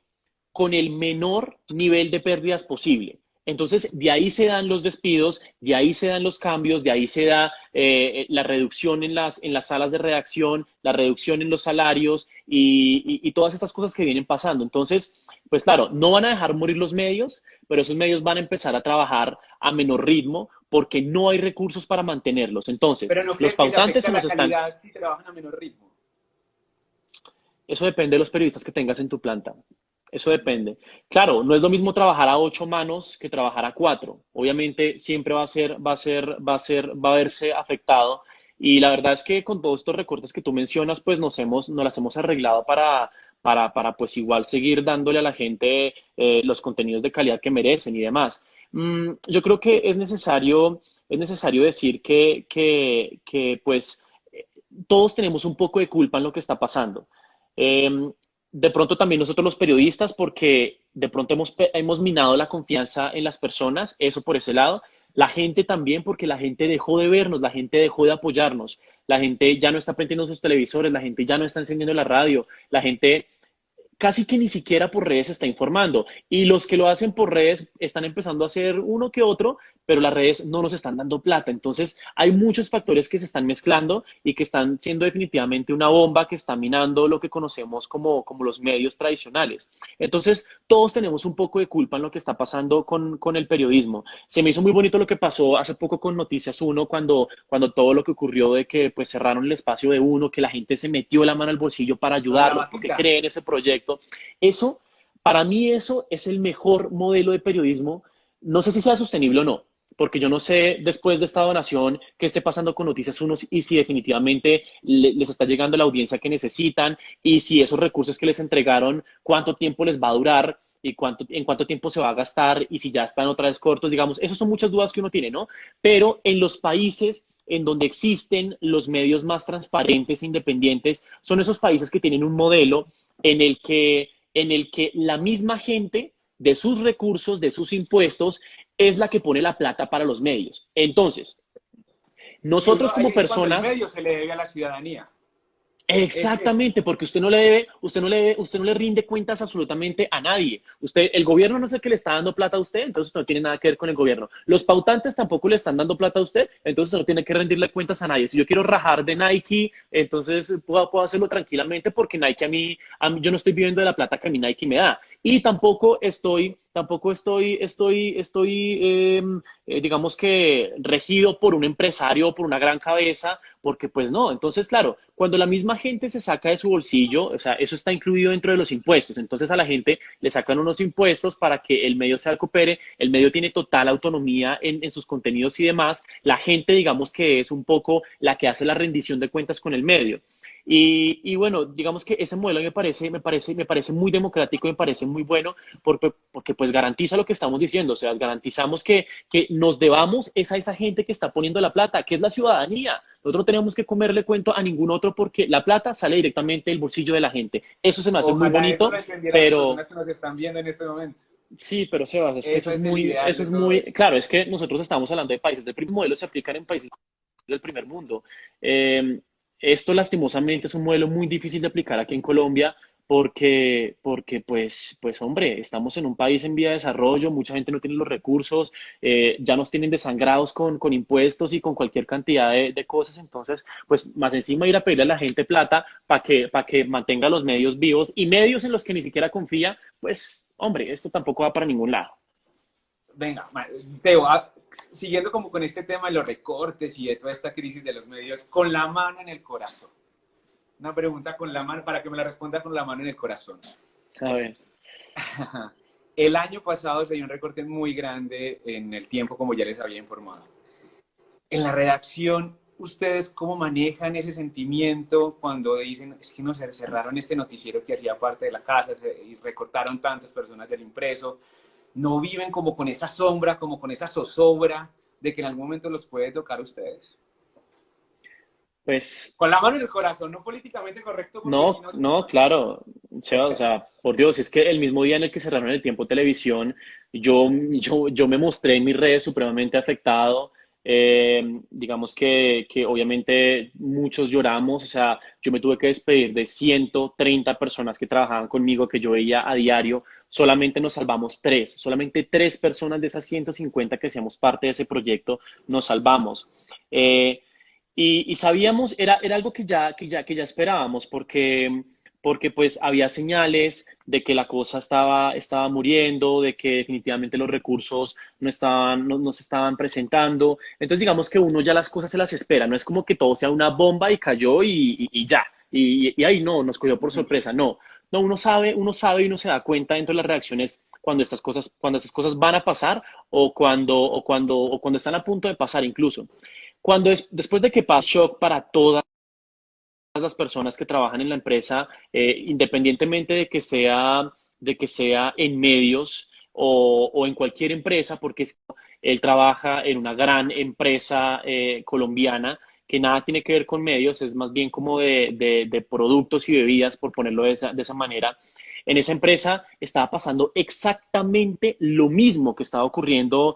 con el menor nivel de pérdidas posible. Entonces, de ahí se dan los despidos, de ahí se dan los cambios, de ahí se da la reducción en las salas de redacción, la reducción en los salarios y todas estas cosas que vienen pasando. Entonces, pues claro, no van a dejar morir los medios, pero esos medios van a empezar a trabajar a menor ritmo porque no hay recursos para mantenerlos. Entonces, Pero ¿no los crees que se pautantes se afecta nos la están. calidad si trabajan a menor ritmo? Eso depende de los periodistas que tengas en tu planta. Eso depende. Claro, no es lo mismo trabajar a 8 manos que trabajar a 4. Obviamente siempre va a verse afectado. Y la verdad es que con todos estos recortes que tú mencionas, pues nos las hemos arreglado para pues igual seguir dándole a la gente los contenidos de calidad que merecen y demás. Yo creo que es necesario decir pues todos tenemos un poco de culpa en lo que está pasando. Eh, de pronto también nosotros los periodistas, porque de pronto hemos minado la confianza en las personas, eso por ese lado. La gente también, porque la gente dejó de vernos, la gente dejó de apoyarnos, la gente ya no está prendiendo sus televisores, la gente ya no está encendiendo la radio, la gente casi que ni siquiera por redes se está informando. Y los que lo hacen por redes están empezando a hacer uno que otro, pero las redes no nos están dando plata. Entonces, hay muchos factores que se están mezclando y que están siendo definitivamente una bomba que está minando lo que conocemos como los medios tradicionales. Entonces, todos tenemos un poco de culpa en lo que está pasando con el periodismo. Se me hizo muy bonito lo que pasó hace poco con Noticias Uno, cuando todo lo que ocurrió de que pues cerraron el espacio de Uno, que la gente se metió la mano al bolsillo para Lo de la ayudarlos porque matica. creen en ese proyecto. Eso, para mí eso es el mejor modelo de periodismo. No sé si sea sostenible o no, porque yo no sé después de esta donación qué esté pasando con Noticias Unos y si definitivamente les está llegando la audiencia que necesitan y si esos recursos que les entregaron, cuánto tiempo les va a durar y en cuánto tiempo se va a gastar y si ya están otra vez cortos, digamos, esas son muchas dudas que uno tiene, ¿no? Pero en los países en donde existen los medios más transparentes e independientes, son esos países que tienen un modelo en el que la misma gente de sus recursos, de sus impuestos, es la que pone la plata para los medios. Entonces, Y uno, nosotros ahí como es cuando el personas, medio se le debe a la ciudadanía. Es eso. exactamente, porque usted no le rinde cuentas absolutamente a nadie. El gobierno no es el que le está dando plata a usted, entonces no tiene nada que ver con el gobierno. Los pautantes tampoco le están dando plata a usted, entonces no tiene que rendirle cuentas a nadie. Si yo quiero rajar de Nike, entonces puedo hacerlo tranquilamente porque Nike yo no estoy viviendo de la plata que a mí Nike me da. Y digamos que regido por un empresario o por una gran cabeza, porque pues no. Entonces, claro, cuando la misma gente se saca de su bolsillo, o sea, eso está incluido dentro de los impuestos. Entonces a la gente le sacan unos impuestos para que el medio se recupere, el medio tiene total autonomía en sus contenidos y demás. La gente, digamos que es un poco la que hace la rendición de cuentas con el medio. Y bueno, digamos que ese modelo me parece muy democrático, me parece muy bueno, porque pues garantiza lo que estamos diciendo, o sea, garantizamos que nos debamos es a esa gente que está poniendo la plata, que es la ciudadanía. Nosotros no tenemos que comerle cuento a ningún otro porque la plata sale directamente del bolsillo de la gente. Eso se me hace muy Ojalá eso bonito, lo entendieran las pero personas que nos están viendo en este momento. sí, pero Sebas, es que Eso es el ideal eso de es todo muy, esto. claro, es que nosotros estamos hablando de países del primer modelo, se aplican en países del primer mundo. Eh, Esto lastimosamente es un modelo muy difícil de aplicar aquí en Colombia porque pues hombre, estamos en un país en vía de desarrollo, mucha gente no tiene los recursos, ya nos tienen desangrados con impuestos y con cualquier cantidad de cosas, entonces pues más encima ir a pedirle a la gente plata para que mantenga los medios vivos y medios en los que ni siquiera confía, pues hombre, esto tampoco va para ningún lado. Venga, Teo, siguiendo como con este tema de los recortes y de toda esta crisis de los medios, con la mano en el corazón. Una pregunta con la mano, para que me la responda con la mano en el corazón. A ver. El año pasado se dio un recorte muy grande en el tiempo, como ya les había informado. En la redacción, ¿ustedes cómo manejan ese sentimiento cuando dicen, es que no se cerraron este noticiero que hacía parte de la casa y recortaron tantas personas del impreso? ¿No viven como con esa sombra, como con esa zozobra de que en algún momento los puede tocar a ustedes? Pues Con la mano en el corazón, no políticamente correcto, porque si no, no... no, claro, o sea, por Dios, es que el mismo día en el que cerraron el Tiempo Televisión, yo me mostré en mis redes supremamente afectado. Digamos que obviamente muchos lloramos, o sea, yo me tuve que despedir de 130 personas que trabajaban conmigo, que yo veía a diario, solamente nos salvamos tres, solamente tres personas de esas 150 que hacíamos parte de ese proyecto nos salvamos. Eh, y sabíamos, era algo que ya esperábamos, porque pues había señales de que la cosa estaba muriendo, de que definitivamente los recursos no se estaban presentando. Entonces digamos que uno ya las cosas se las espera, no es como que todo sea una bomba y cayó y ya, y ahí no, nos cogió por sorpresa, no. No, uno sabe y uno se da cuenta dentro de las reacciones cuando esas cosas van a pasar o cuando están a punto de pasar incluso. Después de que pasa shock para todas las personas que trabajan en la empresa, independientemente de que sea en medios o en cualquier empresa, porque él trabaja en una gran empresa colombiana que nada tiene que ver con medios, es más bien como de productos y bebidas, por ponerlo de esa manera. En esa empresa estaba pasando exactamente lo mismo que estaba ocurriendo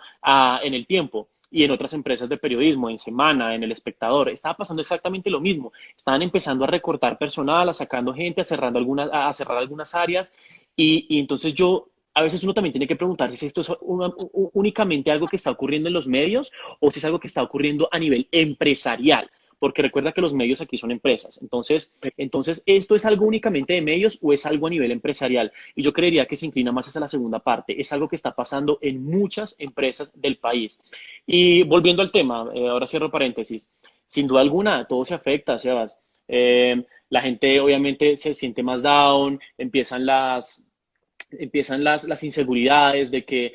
en el tiempo y en otras empresas de periodismo, en Semana, en El Espectador. Estaba pasando exactamente lo mismo. Estaban empezando a recortar personal, a sacando gente, a cerrar algunas áreas. Y entonces a veces uno también tiene que preguntarse si esto es únicamente algo que está ocurriendo en los medios o si es algo que está ocurriendo a nivel empresarial. Porque recuerda que los medios aquí son empresas. Entonces, ¿esto es algo únicamente de medios o es algo a nivel empresarial? Y yo creería que se inclina más hacia la segunda parte. Es algo que está pasando en muchas empresas del país. Y volviendo al tema, ahora cierro paréntesis. Sin duda alguna, todo se afecta, Sebas. La gente obviamente se siente más down, empiezan empiezan las inseguridades de que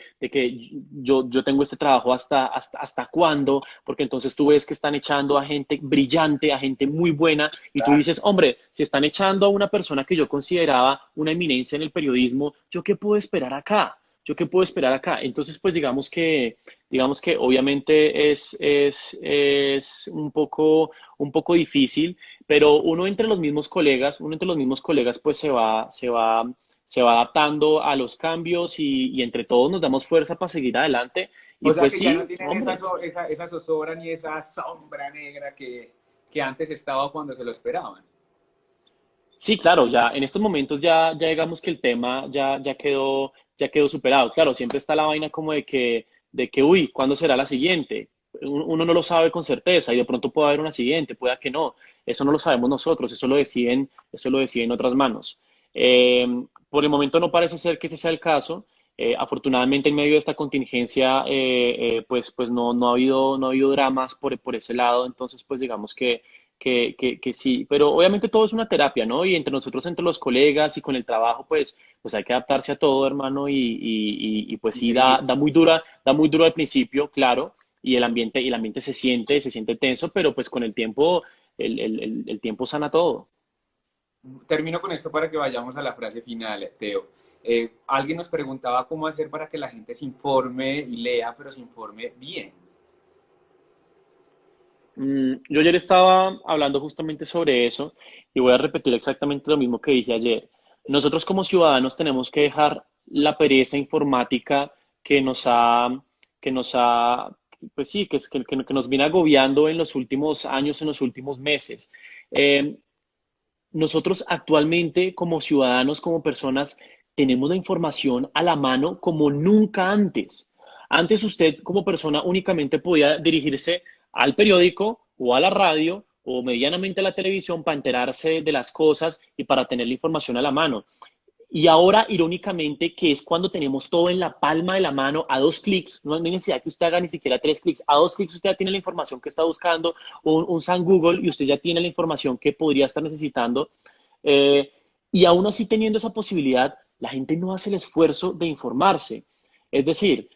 yo tengo este trabajo hasta cuándo, porque entonces tú ves que están echando a gente brillante, a gente muy buena, y tú dices, hombre, si están echando a una persona que yo consideraba una eminencia en el periodismo, ¿yo qué puedo esperar acá? ¿Yo qué puedo esperar acá? Entonces, pues digamos que obviamente es un poco difícil, pero uno entre los mismos colegas, pues se va adaptando a los cambios y entre todos nos damos fuerza para seguir adelante. Y O sea pues que ya no sí, tienen hombre, esa zozobra ni esa sombra negra que antes estaba cuando se lo esperaban. sí, claro, ya en estos momentos ya digamos que el tema ya quedó superado. Claro, siempre está la vaina como de que, uy, ¿cuándo será la siguiente? Uno no lo sabe con certeza y de pronto puede haber una siguiente, pueda que no. Eso no lo sabemos nosotros, eso lo deciden otras manos. Eh, por el momento no parece ser que ese sea el caso. Afortunadamente en medio de esta contingencia, pues no ha habido dramas por ese lado. Entonces, pues digamos que sí, pero obviamente todo es una terapia, ¿no? Y entre nosotros, entre los colegas y con el trabajo, pues hay que adaptarse a todo, hermano, y pues Y sí, da, seguir. da muy duro al principio, claro, y el ambiente se siente tenso, pero pues con el tiempo, el tiempo sana todo. Termino con esto para que vayamos a la frase final, Teo. Alguien nos preguntaba cómo hacer para que la gente se informe y lea, pero se informe bien. Yo ayer estaba hablando justamente sobre eso y voy a repetir exactamente lo mismo que dije ayer. Nosotros como ciudadanos tenemos que dejar la pereza informática que nos ha, pues sí, que nos viene agobiando en los últimos años, en los últimos meses. Eh, Nosotros actualmente como ciudadanos, como personas, tenemos la información a la mano como nunca antes. Antes usted como persona únicamente podía dirigirse al periódico o a la radio o medianamente a la televisión para enterarse de las cosas y para tener la información a la mano. Y ahora, irónicamente, que es cuando tenemos todo en la palma de la mano, a 2 clics, no hay necesidad que usted haga ni siquiera 3 clics, a 2 clics usted ya tiene la información que está buscando, un San Google, y usted ya tiene la información que podría estar necesitando. Eh, y aún así, teniendo esa posibilidad, la gente no hace el esfuerzo de informarse. Es decir,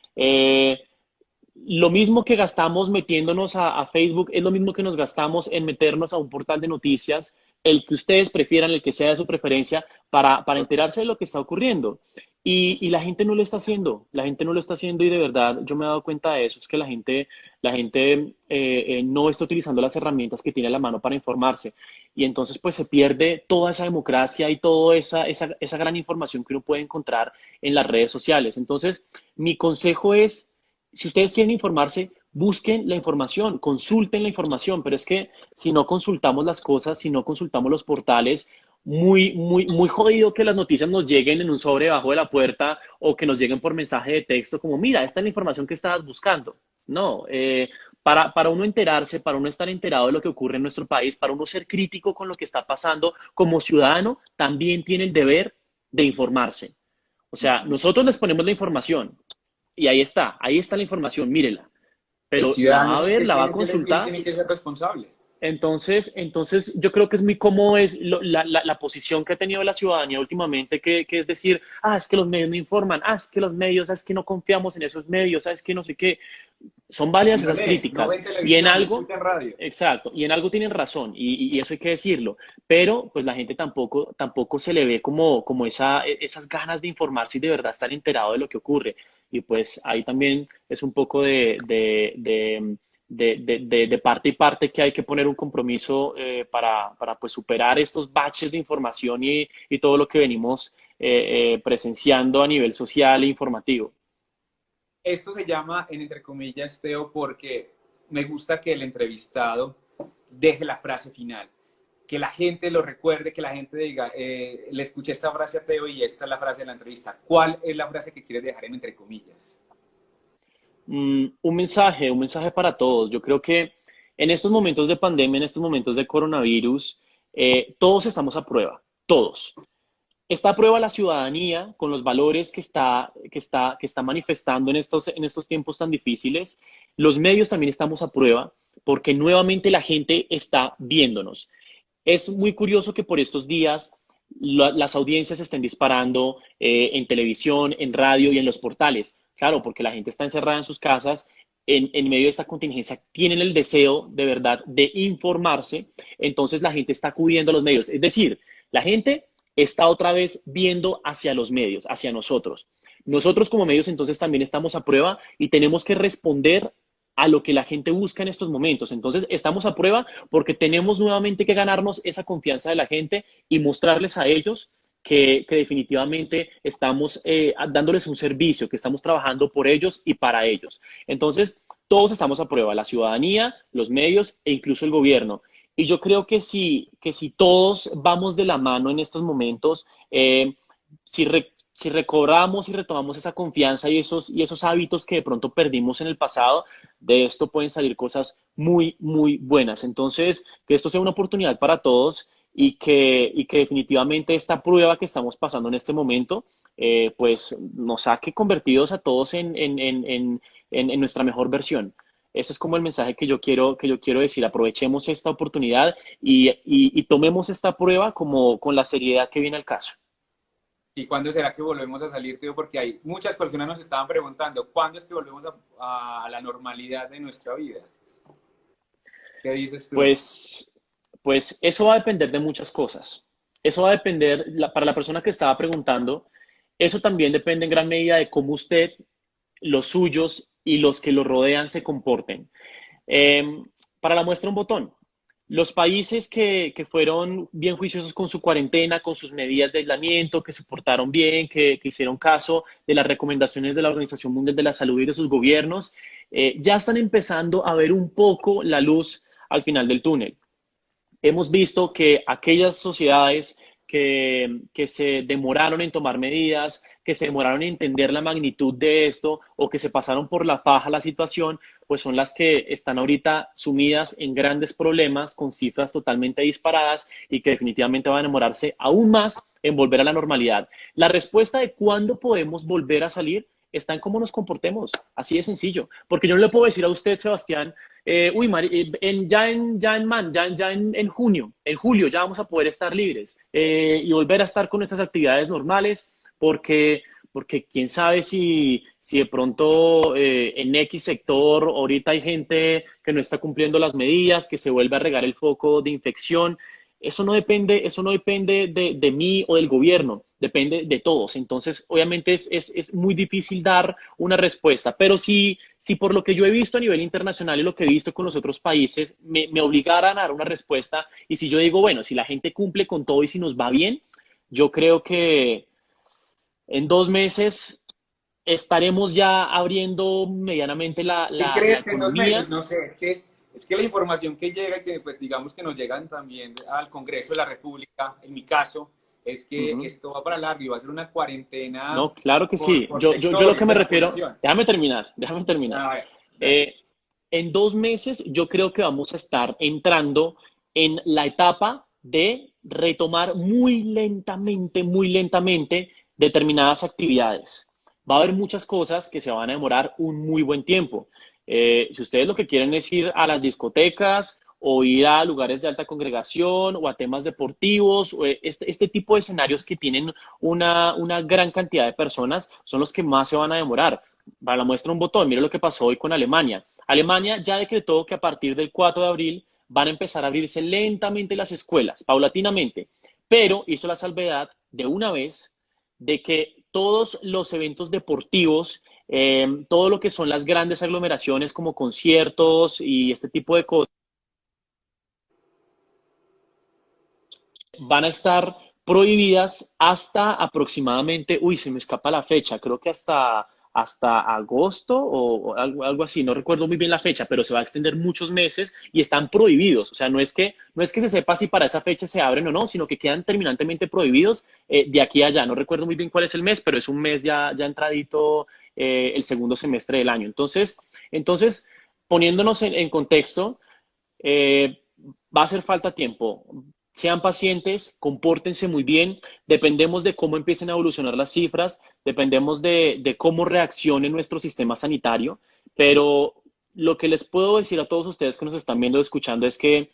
lo mismo que gastamos metiéndonos a Facebook es lo mismo que nos gastamos en meternos a un portal de noticias, el que ustedes prefieran, el que sea de su preferencia, para enterarse de lo que está ocurriendo. Y la gente no lo está haciendo, la gente no lo está haciendo y de verdad yo me he dado cuenta de eso, es que la gente no está utilizando las herramientas que tiene a la mano para informarse y entonces pues se pierde toda esa democracia y toda esa gran información que uno puede encontrar en las redes sociales. Entonces, mi consejo es si ustedes quieren informarse, busquen la información, consulten la información, pero es que si no consultamos las cosas, si no consultamos los portales, muy, muy, muy jodido que las noticias nos lleguen en un sobre debajo de la puerta o que nos lleguen por mensaje de texto como, mira, esta es la información que estabas buscando. No, para uno enterarse, para uno estar enterado de lo que ocurre en nuestro país, para uno ser crítico con lo que está pasando, como ciudadano, también tiene el deber de informarse. O sea, nosotros les ponemos la información, y ahí está la información, mírela. El Pero la ciudadano va es a el ver, que la va a tiene que elegir y consultar. tiene que ser responsable. Entonces yo creo que es muy cómodo la posición que ha tenido la ciudadanía últimamente, que es decir, es que los medios no informan, es que los medios, es que no confiamos en esos medios, es que no sé qué. Son Y válidas no esas leen, no críticas ven y en televisión, no algo, escuchan radio. exacto, y en algo tienen razón y eso hay que decirlo, pero pues la gente tampoco se le ve como esas ganas de informarse y de verdad estar enterado de lo que ocurre. Y pues ahí también es un poco de parte y parte que hay que poner un compromiso para pues superar estos baches de información y todo lo que venimos presenciando a nivel social e informativo. Esto se llama, en entre comillas, Teo, porque me gusta que el entrevistado deje la frase final, que la gente lo recuerde, que la gente diga, le escuché esta frase a Teo y esta es la frase de la entrevista. ¿Cuál es la frase que quieres dejar en entre comillas? Un mensaje para todos. Yo creo que en estos momentos de pandemia, en estos momentos de coronavirus, todos estamos a prueba, todos. Está a prueba la ciudadanía con los valores que está manifestando en estos tiempos tan difíciles. Los medios también estamos a prueba porque nuevamente la gente está viéndonos. Es muy curioso que por estos días las audiencias se estén disparando en televisión, en radio y en los portales. Claro, porque la gente está encerrada en sus casas, en medio de esta contingencia, tienen el deseo de verdad de informarse, entonces la gente está acudiendo a los medios. Es decir, la gente está otra vez viendo hacia los medios, hacia nosotros. Nosotros como medios entonces también estamos a prueba y tenemos que responder a lo que la gente busca en estos momentos. Entonces, estamos a prueba porque tenemos nuevamente que ganarnos esa confianza de la gente y mostrarles a ellos que definitivamente estamos dándoles un servicio, que estamos trabajando por ellos y para ellos. Entonces, todos estamos a prueba, la ciudadanía, los medios e incluso el gobierno. Y yo creo que si todos vamos de la mano en estos momentos, si, si recobramos y retomamos esa confianza y esos hábitos que de pronto perdimos en el pasado, de esto pueden salir cosas muy, muy buenas. Entonces, que esto sea una oportunidad para todos y que definitivamente esta prueba que estamos pasando en este momento, pues nos saque convertidos a todos en nuestra mejor versión. Ese es como el mensaje que yo quiero decir. Aprovechemos esta oportunidad y tomemos esta prueba como con la seriedad que viene al caso. ¿Y cuándo será que volvemos a salir, tío? Porque hay muchas personas nos estaban preguntando, ¿cuándo es que volvemos a la normalidad de nuestra vida? ¿Qué dices tú? Pues, pues eso va a depender de muchas cosas. Eso va a depender, para la persona que estaba preguntando, eso también depende en gran medida de cómo usted, los suyos y los que lo rodean se comporten. Para la muestra un botón. Los países que fueron bien juiciosos con su cuarentena, con sus medidas de aislamiento, que se portaron bien, que hicieron caso de las recomendaciones de la Organización Mundial de la Salud y de sus gobiernos, ya están empezando a ver un poco la luz al final del túnel. Hemos visto que aquellas sociedades que se demoraron en tomar medidas, que se demoraron en entender la magnitud de esto o que se pasaron por la faja la situación, pues son las que están ahorita sumidas en grandes problemas con cifras totalmente disparadas y que definitivamente van a demorarse aún más en volver a la normalidad. La respuesta de cuándo podemos volver a salir está en cómo nos comportemos, así de sencillo. Porque yo no le puedo decir a usted, Sebastián, uy, en junio, en julio ya vamos a poder estar libres y volver a estar con nuestras actividades normales, porque, porque quién sabe si de pronto en X sector ahorita hay gente que no está cumpliendo las medidas, que se vuelve a regar el foco de infección. Eso no depende de mí o del gobierno, depende de todos. Entonces, obviamente es muy difícil dar una respuesta, pero si por lo que yo he visto a nivel internacional y lo que he visto con los otros países me obligaran a dar una respuesta y si yo digo, bueno, si la gente cumple con todo y si nos va bien, yo creo que en 2 meses estaremos ya abriendo medianamente ¿Qué la crees que en 2 meses? economía. No sé, es que la información que llega, que pues digamos que nos llegan también al Congreso de la República, en mi caso, es que Ujú. esto va para largo y va a ser una cuarentena No, claro que sí. por Yo lo que sectores me de la refiero, población. déjame terminar. A ver, dale. Eh, en 2 meses yo creo que vamos a estar entrando en la etapa de retomar muy lentamente determinadas actividades. Va a haber muchas cosas que se van a demorar un muy buen tiempo. Si ustedes lo que quieren es ir a las discotecas o ir a lugares de alta congregación o a temas deportivos, o este tipo de escenarios que tienen una gran cantidad de personas son los que más se van a demorar. Para la muestra un botón, mire lo que pasó hoy con Alemania. Alemania ya decretó que a partir del 4 de abril van a empezar a abrirse lentamente las escuelas, paulatinamente, pero hizo la salvedad de una vez de que todos los eventos deportivos, todo lo que son las grandes aglomeraciones como conciertos y este tipo de cosas, van a estar prohibidas hasta aproximadamente, uy, se me escapa la fecha, creo que hasta agosto o algo así, no recuerdo muy bien la fecha, pero se va a extender muchos meses y están prohibidos. O sea, no es que se sepa si para esa fecha se abren o no, sino que quedan terminantemente prohibidos de aquí a allá. No recuerdo muy bien cuál es el mes, pero es un mes ya entradito el segundo semestre del año. Entonces poniéndonos en contexto, eh, va a hacer falta tiempo. Sean pacientes, compórtense muy bien, dependemos de cómo empiecen a evolucionar las cifras, dependemos de cómo reaccione nuestro sistema sanitario, pero lo que les puedo decir a todos ustedes que nos están viendo y escuchando es que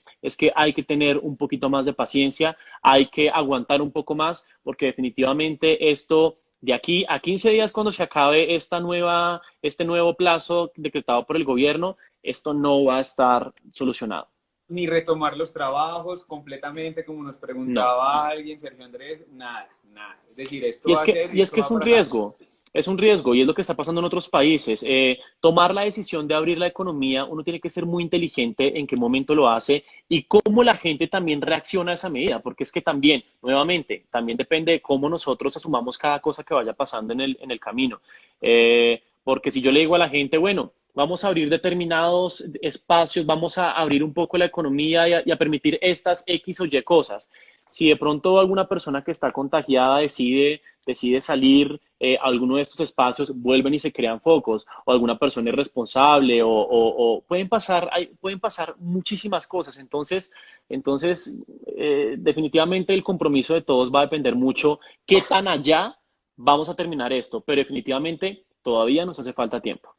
hay que tener un poquito más de paciencia, hay que aguantar un poco más, porque definitivamente esto de aquí a 15 días cuando se acabe este nuevo plazo decretado por el gobierno, esto no va a estar solucionado. Ni retomar los trabajos completamente, como nos No. preguntaba alguien, Sergio Andrés, nada, nada. Es decir, esto va a ser y Y es esto que va para largo. es un riesgo y es lo que está pasando en otros países. Tomar la decisión de abrir la economía, uno tiene que ser muy inteligente en qué momento lo hace y cómo la gente también reacciona a esa medida, porque es que también, nuevamente, también depende de cómo nosotros asumamos cada cosa que vaya pasando en el camino. Porque si yo le digo a la gente, bueno, vamos a abrir determinados espacios, vamos a abrir un poco la economía y a permitir estas X o Y cosas. Si de pronto alguna persona que está contagiada decide salir a alguno de estos espacios, vuelven y se crean focos, o alguna persona irresponsable, o pueden pasar muchísimas cosas. Definitivamente el compromiso de todos va a depender mucho qué tan allá vamos a terminar esto, pero definitivamente todavía nos hace falta tiempo.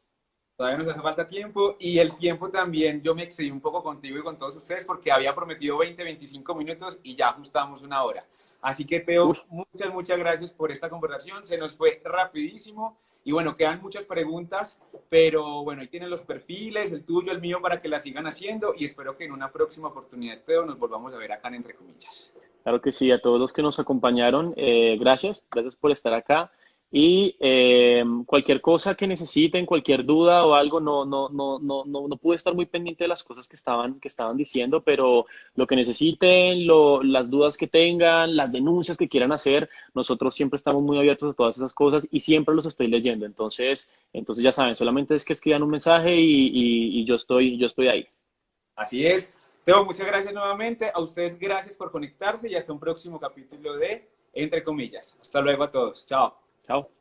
Todavía nos hace falta tiempo y el tiempo también, yo me excedí un poco contigo y con todos ustedes porque había prometido 20, 25 minutos y ya ajustamos una hora. Así que Uy, Teo, muchas, muchas gracias por esta conversación. Se nos fue rapidísimo y bueno, quedan muchas preguntas, pero bueno, ahí tienen los perfiles, el tuyo, el mío, para que las sigan haciendo y espero que en una próxima oportunidad, Teo, nos volvamos a ver acá en Entre Comillas. claro que sí, a todos los que nos acompañaron, gracias por estar acá. Y cualquier cosa que necesiten, cualquier duda o algo, no pude estar muy pendiente de las cosas que estaban diciendo, pero lo que necesiten, las dudas que tengan, las denuncias que quieran hacer, nosotros siempre estamos muy abiertos a todas esas cosas y siempre los estoy leyendo. Entonces ya saben, solamente es que escriban un mensaje y yo estoy ahí. Así es. Teo, muchas gracias nuevamente. A ustedes, gracias por conectarse y hasta un próximo capítulo de Entre Comillas. Hasta luego a todos. Chao. Chao.